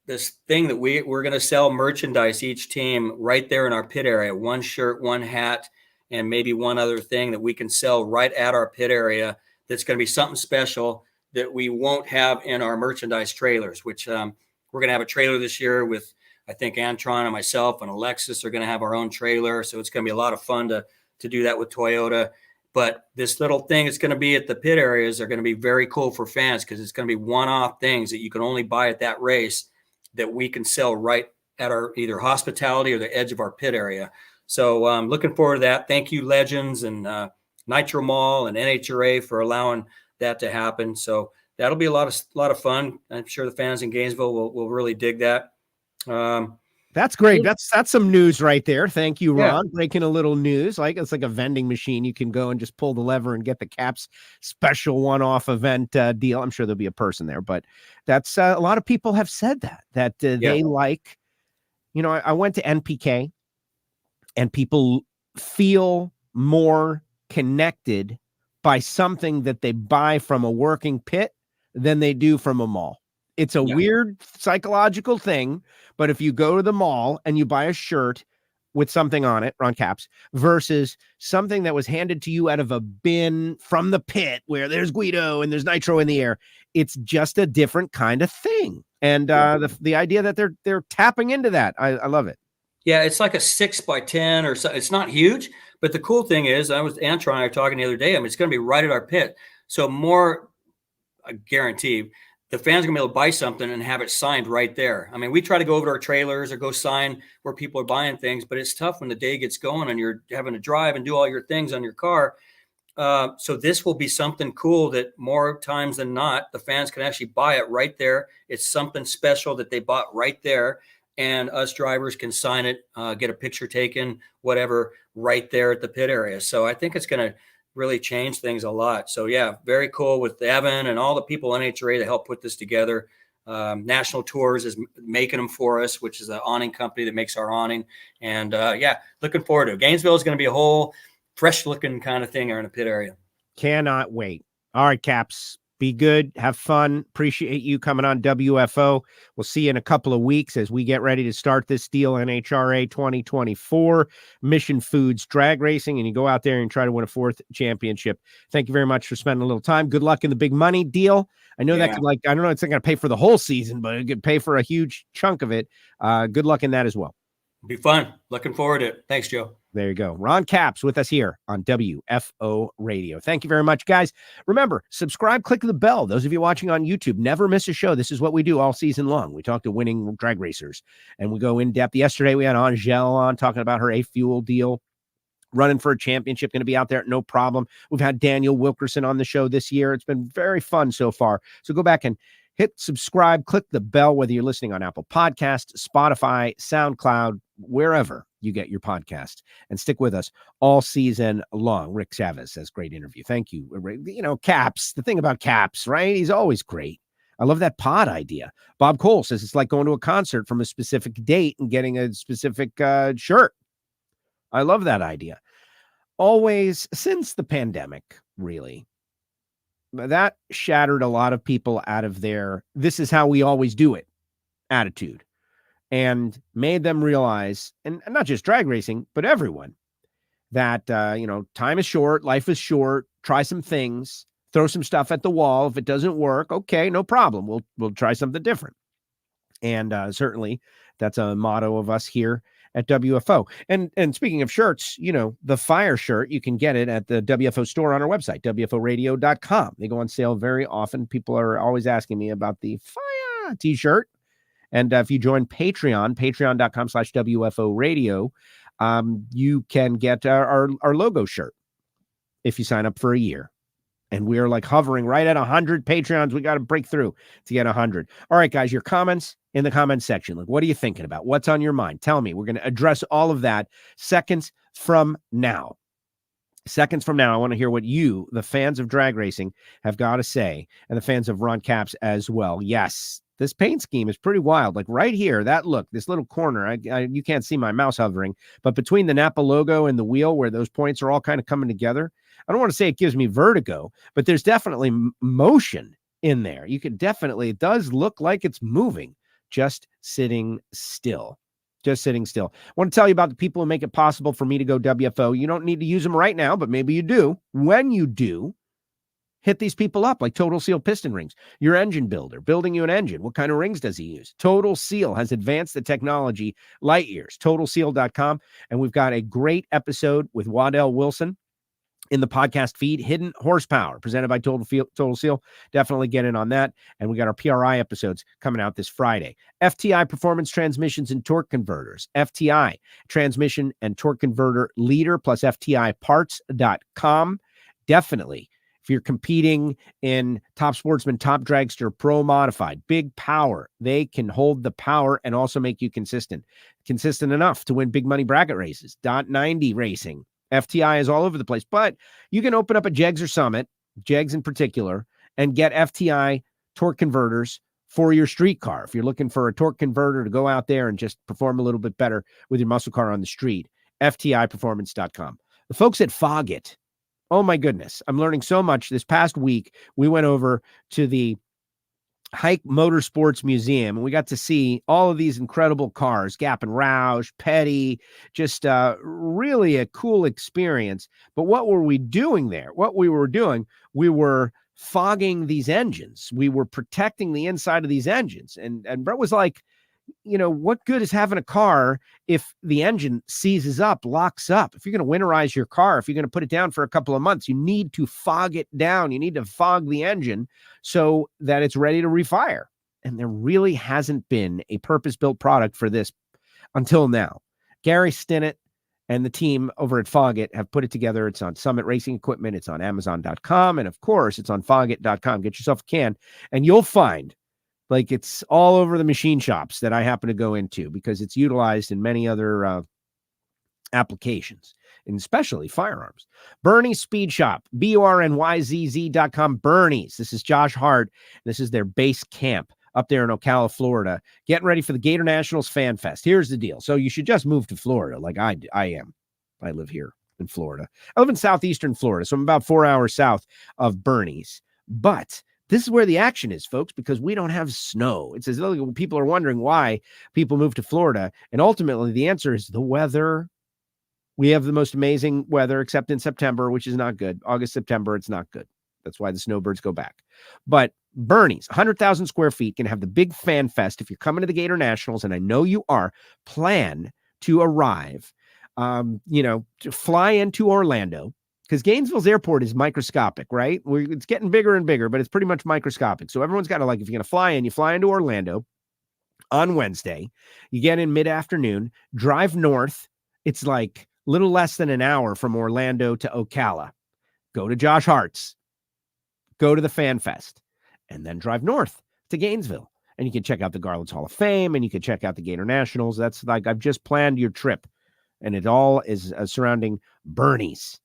this thing that we're going to sell merchandise, each team right there in our pit area, one shirt, one hat, and maybe one other thing that we can sell right at our pit area. That's going to be something special that we won't have in our merchandise trailers, which we're going to have a trailer this year with, I think, Antron and myself and Alexis are going to have our own trailer. So it's going to be a lot of fun to do that with Toyota. But this little thing that's going to be at the pit areas are going to be very cool for fans, because it's going to be one-off things that you can only buy at that race that we can sell right at our either hospitality or the edge of our pit area. So I'm looking forward to that. Thank you, Legends and Nitro Mall and NHRA for allowing that to happen. So that'll be a lot of fun. I'm sure the fans in Gainesville will really dig that. That's great. That's some news right there. Thank you, Ron. Yeah. Breaking a little news. Like, it's like a vending machine. You can go and just pull the lever and get the Caps special one-off event deal. I'm sure there'll be a person there, but that's a lot of people have said that they like, I went to NPK and people feel more connected by something that they buy from a working pit than they do from a mall. It's a weird psychological thing, but if you go to the mall and you buy a shirt with something on it, Ron Caps, versus something that was handed to you out of a bin from the pit where there's Guido and there's nitro in the air, it's just a different kind of thing. And the idea that they're tapping into that, I love it. Yeah, it's like a 6x10 or so. It's not huge, but the cool thing is, I was Antron and I were talking the other day. I mean, it's going to be right at our pit. So I guarantee the fans are going to be able to buy something and have it signed right there. I mean, we try to go over to our trailers or go sign where people are buying things, but it's tough when the day gets going and you're having to drive and do all your things on your car. So this will be something cool that more times than not, the fans can actually buy it right there. It's something special that they bought right there. And us drivers can sign it, get a picture taken, whatever, right there at the pit area. So I think it's going to really change things a lot. So yeah, very cool with Evan and all the people in NHRA that help put this together. National Tours is making them for us, which is an awning company that makes our awning. And looking forward to it. Gainesville is going to be a whole fresh looking kind of thing here in the pit area. Cannot wait. All right, Caps. Be good. Have fun. Appreciate you coming on WFO. We'll see you in a couple of weeks as we get ready to start this deal, NHRA 2024, Mission Foods Drag Racing, and you go out there and try to win a 4th championship. Thank you very much for spending a little time. Good luck in the big money deal. I know that could, I don't know, it's not going to pay for the whole season, but it could pay for a huge chunk of it. Good luck in that as well. Be fun. Looking forward to it. Thanks, Joe. There you go. Ron Caps with us here on WFO Radio. Thank you very much, guys. Remember, subscribe, click the bell. Those of you watching on YouTube, never miss a show. This is what we do all season long. We talk to winning drag racers, and we go in depth. Yesterday, we had Angel on talking about her A-Fuel deal, running for a championship, going to be out there, no problem. We've had Daniel Wilkerson on the show this year. It's been very fun so far. So go back and hit subscribe, click the bell, whether you're listening on Apple Podcasts, Spotify, SoundCloud, wherever you get your podcast, and stick with us all season long. Rick Chavez says, great interview. Thank you. You know, Caps, the thing about Caps, right? He's always great. I love that pod idea. Bob Cole says it's like going to a concert from a specific date and getting a specific shirt. I love that idea. Always, since the pandemic, really, that shattered a lot of people out of their "this is how we always do it" attitude, and made them realize, and not just drag racing, but everyone, that time is short, life is short. Try some things, throw some stuff at the wall. If it doesn't work, okay, no problem. We'll try something different. And certainly that's a motto of us here at WFO. And speaking of shirts, the fire shirt, you can get it at the WFO store on our website, WFOradio.com. They go on sale very often. People are always asking me about the fire t-shirt. And if you join Patreon, patreon.com/WFO Radio, you can get our logo shirt if you sign up for a year. And we are like hovering right at 100 Patreons. We got to break through to get 100. All right, guys, your comments in the comments section. Like, what are you thinking about? What's on your mind? Tell me. We're going to address all of that seconds from now. Seconds from now, I want to hear what you, the fans of drag racing, have got to say, and the fans of Ron Caps as well. Yes, this paint scheme is pretty wild. Like right here, that look, this little corner, you can't see my mouse hovering, but between the Napa logo and the wheel where those points are all kind of coming together, I don't want to say it gives me vertigo, but there's definitely motion in there. You could definitely, it does look like it's moving, just sitting still. Just sitting still. I want to tell you about the people who make it possible for me to go WFO. You don't need to use them right now, but maybe you do. When you do, hit these people up, like Total Seal Piston Rings, your engine builder, building you an engine. What kind of rings does he use? Total Seal has advanced the technology light years. TotalSeal.com. And we've got a great episode with Waddell Wilson in the podcast feed, Hidden Horsepower, presented by Total Seal. Definitely get in on that. And we got our PRI episodes coming out this Friday. FTI Performance Transmissions and Torque Converters. FTI Transmission and Torque Converter Leader, plus FTIparts.com. Definitely, if you're competing in Top Sportsman, Top Dragster, Pro Modified, big power, they can hold the power and also make you consistent. Consistent enough to win big money bracket races. .90 Racing. FTI is all over the place, but you can open up a Jegs or Summit, Jegs in particular, and get FTI torque converters for your street car. If you're looking for a torque converter to go out there and just perform a little bit better with your muscle car on the street, FTIperformance.com. The folks at Foggit, oh my goodness, I'm learning so much. This past week, we went over to the Hike Motorsports Museum, and we got to see all of these incredible cars, Gap and Roush, Petty, just really a cool experience. But what were we doing there? What we were doing, we were fogging these engines. We were protecting the inside of these engines. And Brett was like, what good is having a car if the engine seizes up, locks up? If you're going to winterize your car, if you're going to put it down for a couple of months, you need to fog it down. You need to fog the engine so that it's ready to refire. And there really hasn't been a purpose-built product for this until now. Gary Stinnett and the team over at Foggit have put it together. It's on Summit Racing Equipment. It's on Amazon.com. And of course, it's on Foggit.com. Get yourself a can, and you'll find it's all over the machine shops that I happen to go into because it's utilized in many other applications, and especially firearms. Bernie's Speed Shop, BURNYZZ.com. Bernie's. This is Josh Hart. This is their base camp up there in Ocala, Florida, getting ready for the Gator Nationals Fan Fest. Here's the deal. So you should just move to Florida like I am. I live here in Florida. I live in southeastern Florida, so I'm about 4 hours south of Bernie's. But this is where the action is, folks, because we don't have snow. It's as though people are wondering why people move to Florida. And ultimately, the answer is the weather. We have the most amazing weather, except in September, which is not good. August, September, it's not good. That's why the snowbirds go back. But Bernie's, 100,000 square feet, can have the big fan fest. If you're coming to the Gator Nationals, and I know you are, plan to arrive, to fly into Orlando. Because Gainesville's airport is microscopic, right? It's getting bigger and bigger, but it's pretty much microscopic. So everyone's got to, if you're going to fly in, you fly into Orlando on Wednesday. You get in mid-afternoon, drive north. It's like a little less than an hour from Orlando to Ocala. Go to Josh Hart's. Go to the Fan Fest. And then drive north to Gainesville. And you can check out the Garland's Hall of Fame, and you can check out the Gator Nationals. That's I've just planned your trip. And it all is surrounding Bernie's.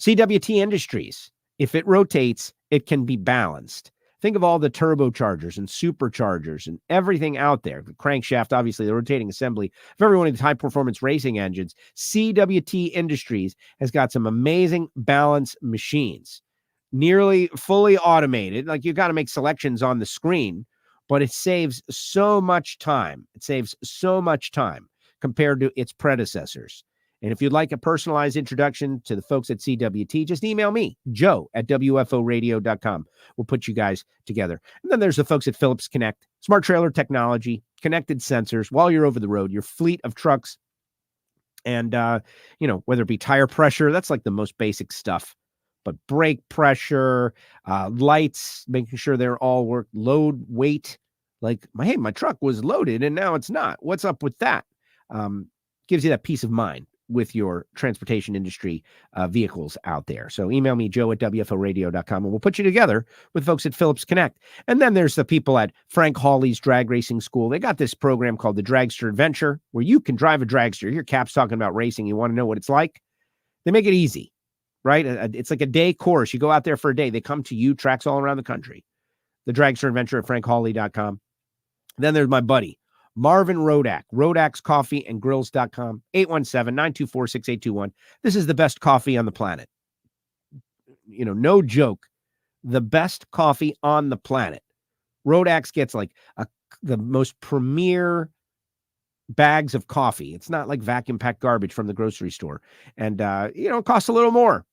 CWT Industries, if it rotates, it can be balanced. Think of all the turbochargers and superchargers and everything out there. The crankshaft, obviously, the rotating assembly of every one of these high-performance racing engines. CWT Industries has got some amazing balance machines, nearly fully automated. You've got to make selections on the screen, but it saves so much time. It saves so much time compared to its predecessors. And if you'd like a personalized introduction to the folks at CWT, just email me, joe@WFOradio.com. We'll put you guys together. And then there's the folks at Phillips Connect, smart trailer technology, connected sensors while you're over the road, your fleet of trucks. And, whether it be tire pressure, that's the most basic stuff. But brake pressure, lights, making sure they're all work, load, weight. Hey, my truck was loaded and now it's not. What's up with that? Gives you that peace of mind with your transportation industry vehicles out there. So email me, joe@WFOradio.com, and we'll put you together with folks at Phillips Connect. And then there's the people at Frank Hawley's Drag Racing School. They got this program called the Dragster Adventure, where you can drive a dragster. You hear Caps talking about racing. You want to know what it's like? They make it easy, right? It's like a day course. You go out there for a day. They come to you, tracks all around the country. The Dragster Adventure at frankhawley.com. Then there's my buddy, Marvin Rodak, rodakscoffeeandgrills.com, 817-924-6821. This is the best coffee on the planet. No joke. The best coffee on the planet. Rodak's gets the most premier bags of coffee. It's not like vacuum packed garbage from the grocery store. And, it costs a little more.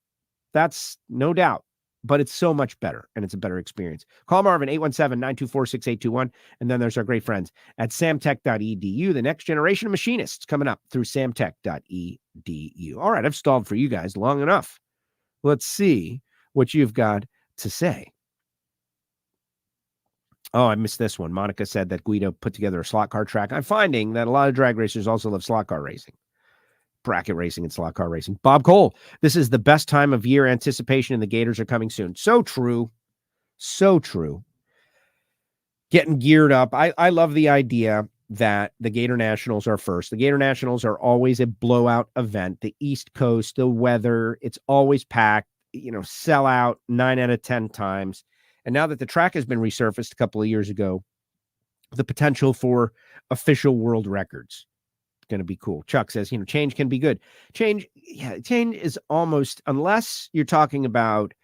That's no doubt. But it's so much better, and it's a better experience. Call Marvin, 817-924-6821. And then there's our great friends at samtech.edu, the next generation of machinists coming up through samtech.edu. All right, I've stalled for you guys long enough. Let's see what you've got to say. Oh, I missed this one. Monica said that Guido put together a slot car track. I'm finding that a lot of drag racers also love slot car racing. Bracket racing and slot car racing. Bob Cole, this is the best time of year. Anticipation and the Gators are coming soon. So true. So true. Getting geared up. I love the idea that the Gator Nationals are first. The Gator Nationals are always a blowout event. The East Coast, the weather, it's always packed, sell out 9 out of 10 times. And now that the track has been resurfaced a couple of years ago, the potential for official world records. Going to be cool. Chuck says, change can be good. Change is almost, unless you're talking about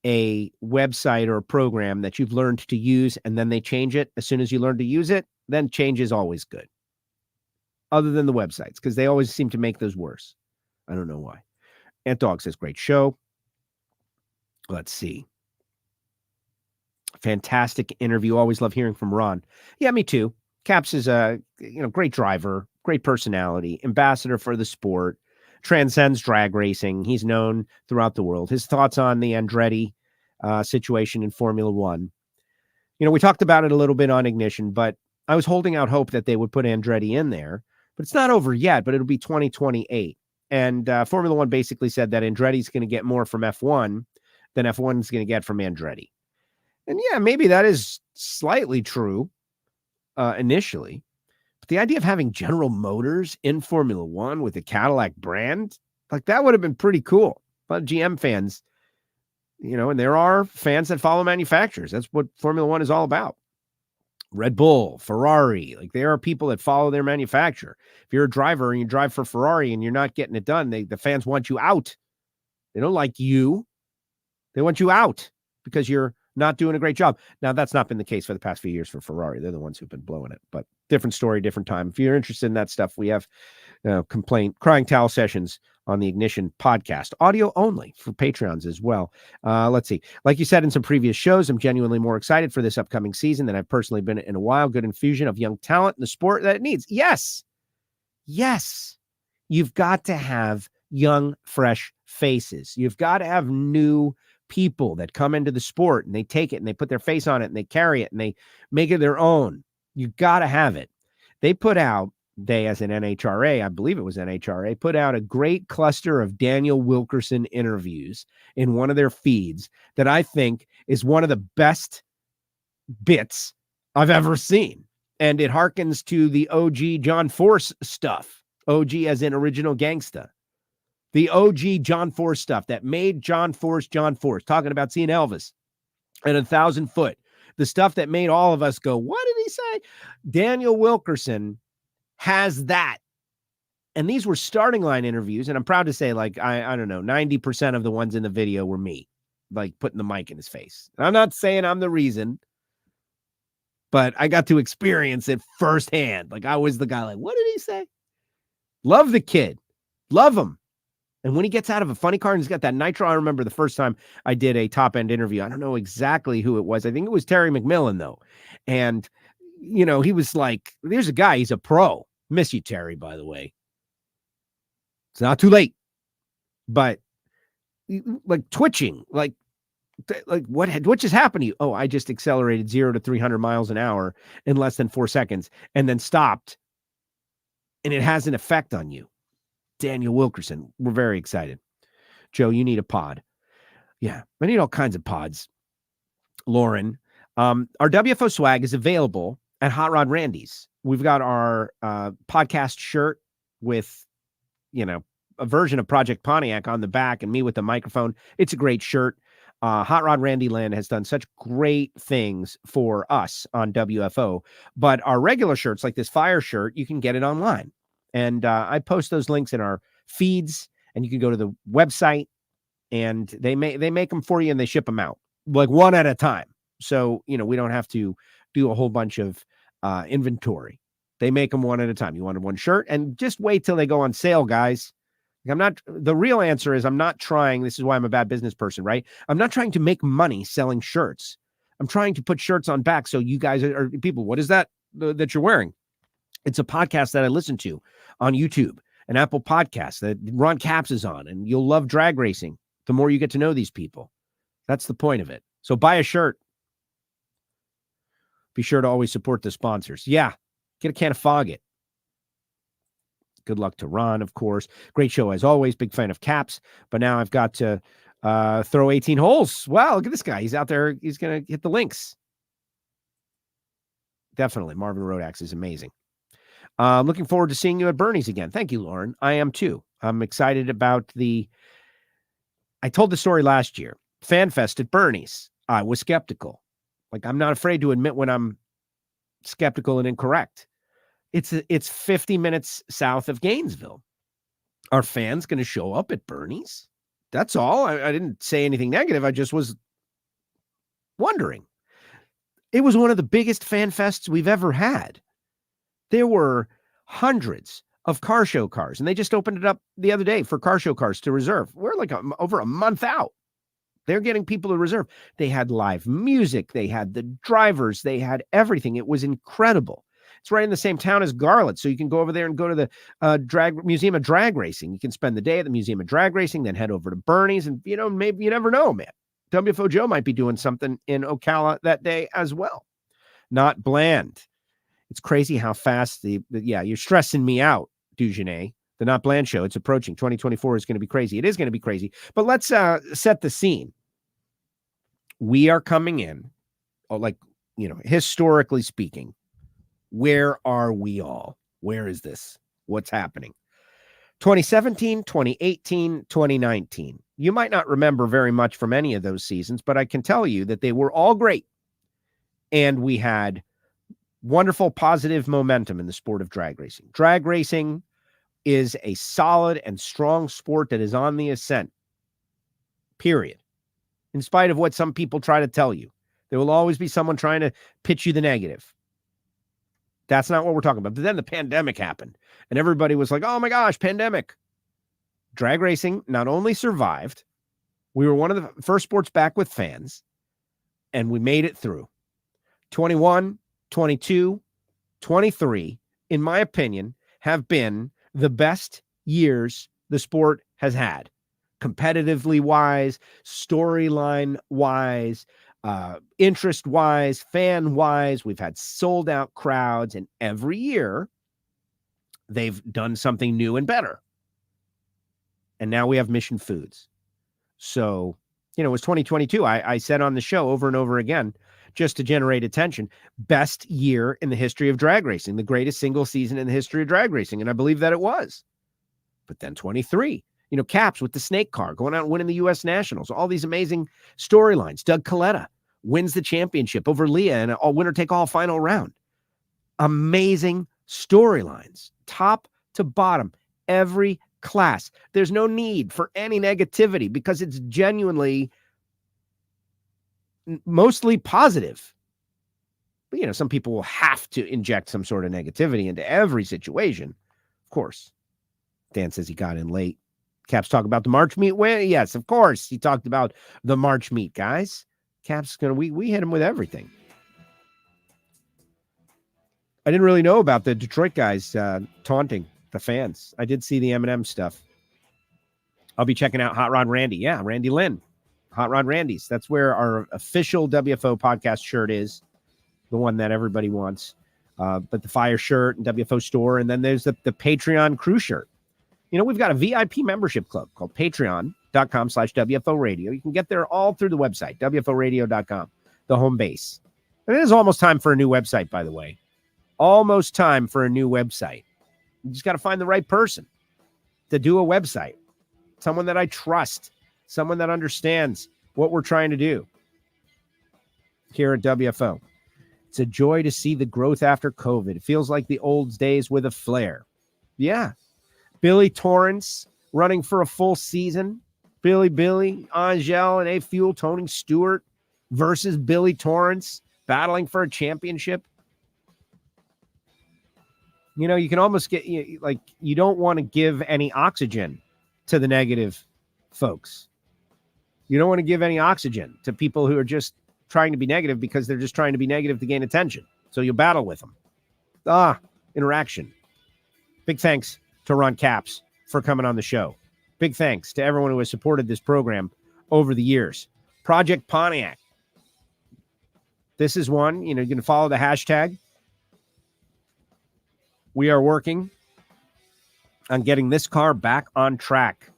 a website or a program that you've learned to use and then they change it as soon as you learn to use it, then change is always good. Other than the websites, because they always seem to make those worse. I don't know why. Ant Dog says, great show. Let's see. Fantastic interview. Always love hearing from Ron. Yeah, me too. Caps is a great driver, great personality, ambassador for the sport, transcends drag racing. He's known throughout the world. His thoughts on the Andretti situation in Formula One. We talked about it a little bit on Ignition, but I was holding out hope that they would put Andretti in there. But it's not over yet, but it'll be 2028. And Formula One basically said that Andretti's going to get more from F1 than F1 is going to get from Andretti. And yeah, maybe that is slightly true initially. But the idea of having General Motors in Formula One with a Cadillac brand, like that would have been pretty cool. But GM fans, and there are fans that follow manufacturers. That's what Formula One is all about. Red Bull, Ferrari, like there are people that follow their manufacturer. If you're a driver and you drive for Ferrari and you're not getting it done, the fans want you out. They don't like you. They want you out because you're not doing a great job. Now, that's not been the case for the past few years for Ferrari. They're the ones who've been blowing it, but different story, different time. If you're interested in that stuff, we have crying towel sessions on the Ignition podcast, audio only for Patreons as well. Let's see. Like you said in some previous shows, I'm genuinely more excited for this upcoming season than I've personally been in a while. Good infusion of young talent in the sport that it needs. Yes. You've got to have young, fresh faces. You've got to have new people that come into the sport and they take it and they put their face on it and they carry it and they make it their own. You got to have it. They put out, as an NHRA, I believe it was NHRA, put out a great cluster of Daniel Wilkerson interviews in one of their feeds that I think is one of the best bits I've ever seen. And it harkens to the OG John Force stuff. OG as in original gangsta. The OG John Force stuff that made John Force, talking about seeing Elvis at 1,000 foot. The stuff that made all of us go, what did he say? Daniel Wilkerson has that. And these were starting line interviews. And I'm proud to say, like, I don't know, 90% of the ones in the video were me, like putting the mic in his face. And I'm not saying I'm the reason, but I got to experience it firsthand. Like I was the guy like, what did he say? Love the kid. Love him. And when he gets out of a funny car and he's got that nitro, I remember the first time I did a top end interview. I don't know exactly who it was. I think it was Terry McMillan though. And, he was like, there's a guy, he's a pro. Miss you, Terry, by the way. It's not too late. But like twitching, like what just happened to you? Oh, I just accelerated 0 to 300 miles an hour in less than 4 seconds and then stopped. And it has an effect on you. Daniel Wilkerson, we're very excited. Joe, you need a pod. Yeah, I need all kinds of pods. Lauren, our WFO swag is available at Hot Rod Randy's. We've got our podcast shirt with, a version of Project Pontiac on the back and me with the microphone. It's a great shirt. Hot Rod Randy Land has done such great things for us on WFO, but our regular shirts like this fire shirt, you can get it online. And I post those links in our feeds and you can go to the website and they make them for you and they ship them out like one at a time. So, we don't have to do a whole bunch of inventory. They make them one at a time. You wanted one shirt and just wait till they go on sale, guys. The real answer is I'm not trying. This is why I'm a bad business person, right? I'm not trying to make money selling shirts. I'm trying to put shirts on back. So you guys are people, what is that you're wearing? It's a podcast that I listen to on YouTube, an Apple podcast that Ron Capps is on, and you'll love drag racing the more you get to know these people. That's the point of it. So buy a shirt. Be sure to always support the sponsors. Yeah, get a can of Fog It. Good luck to Ron, of course. Great show as always. Big fan of Caps. But now I've got to throw 18 holes. Wow, look at this guy. He's out there. He's going to hit the links. Definitely. Marvin Rodax is amazing. Looking forward to seeing you at Bernie's again. Thank you, Lauren. I am too. I'm excited about I told the story last year. Fan Fest at Bernie's. I was skeptical. Like, I'm not afraid to admit when I'm skeptical and incorrect. It's 50 minutes south of Gainesville. Are fans going to show up at Bernie's? That's all. I didn't say anything negative. I just was wondering. It was one of the biggest fan fests we've ever had. There were hundreds of car show cars, and they just opened it up the other day for car show cars to reserve. We're like over a month out. They're getting people to reserve. They had live music. They had the drivers. They had everything. It was incredible. It's right in the same town as Garlett, so you can go over there and go to the Museum of Drag Racing. You can spend the day at the Museum of Drag Racing, then head over to Bernie's, and, maybe you never know, man. WFO Joe might be doing something in Ocala that day as well. Not Bland. It's crazy how fast you're stressing me out, Dugenais. The Not Bland show, it's approaching. 2024 is going to be crazy. It is going to be crazy. But let's set the scene. We are coming in, historically speaking, where are we all? Where is this? What's happening? 2017, 2018, 2019. You might not remember very much from any of those seasons, but I can tell you that they were all great. And we had wonderful, positive momentum in the sport of drag racing. Drag racing is a solid and strong sport that is on the ascent, period. In spite of what some people try to tell you, there will always be someone trying to pitch you the negative. That's not what we're talking about. But then the pandemic happened, and everybody was like, oh my gosh, pandemic. Drag racing not only survived, we were one of the first sports back with fans, and we made it through. 21, 22, 23, in my opinion, have been the best years the sport has had. Competitively wise, storyline wise, interest wise, fan wise. We've had sold out crowds, and every year they've done something new and better. And now we have Mission Foods. So, it was 2022. I said on the show over and over again, just to generate attention, best year in the history of drag racing, the greatest single season in the history of drag racing. And I believe that it was. But then 23, Caps with the snake car going out and winning the U.S. Nationals, all these amazing storylines. Doug Coletta wins the championship over Leah in a winner-take-all final round. Amazing storylines, top to bottom, every class. There's no need for any negativity because it's genuinely mostly positive. But, some people will have to inject some sort of negativity into every situation. Of course. Dan says he got in late. Caps talk about the March meet win. Yes, of course. He talked about the March meet, guys. Caps we hit him with everything. I didn't really know about the Detroit guys taunting the fans. I did see the M&M stuff. I'll be checking out Hot Rod Randy. Yeah, Randy Lynn. Hot Rod Randy's. That's where our official WFO podcast shirt is. The one that everybody wants. But the Fire shirt and WFO store. And then there's the Patreon crew shirt. We've got a VIP membership club called patreon.com/WFO radio. You can get there all through the website, WFOradio.com, the home base. And it is almost time for a new website, by the way. Almost time for a new website. You just got to find the right person to do a website. Someone that I trust. Someone that understands what we're trying to do here at WFO. It's a joy to see the growth after COVID. It feels like the old days with a flair. Yeah. Billy Torrence running for a full season. Billy, Angel, and A Fuel, Tony Stewart versus Billy Torrence battling for a championship. You can almost get, you don't want to give any oxygen to the negative folks. You don't want to give any oxygen to people who are just trying to be negative because they're just trying to be negative to gain attention. So you'll battle with them. Interaction. Big thanks to Ron Capps for coming on the show. Big thanks to everyone who has supported this program over the years. Project Pontiac. This is one, you can follow the hashtag. We are working on getting this car back on track.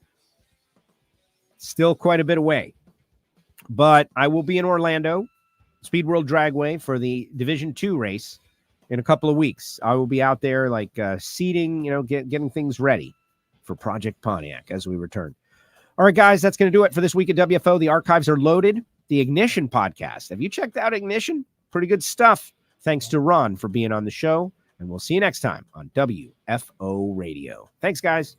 Still quite a bit away, but I will be in Orlando, Speed World Dragway, for the Division 2 race in a couple of weeks. I will be out there seating, getting things ready for Project Pontiac as we return. All right, guys, that's going to do it for this week at WFO. The archives are loaded. The Ignition podcast. Have you checked out Ignition? Pretty good stuff. Thanks to Ron for being on the show, and we'll see you next time on WFO Radio. Thanks, guys.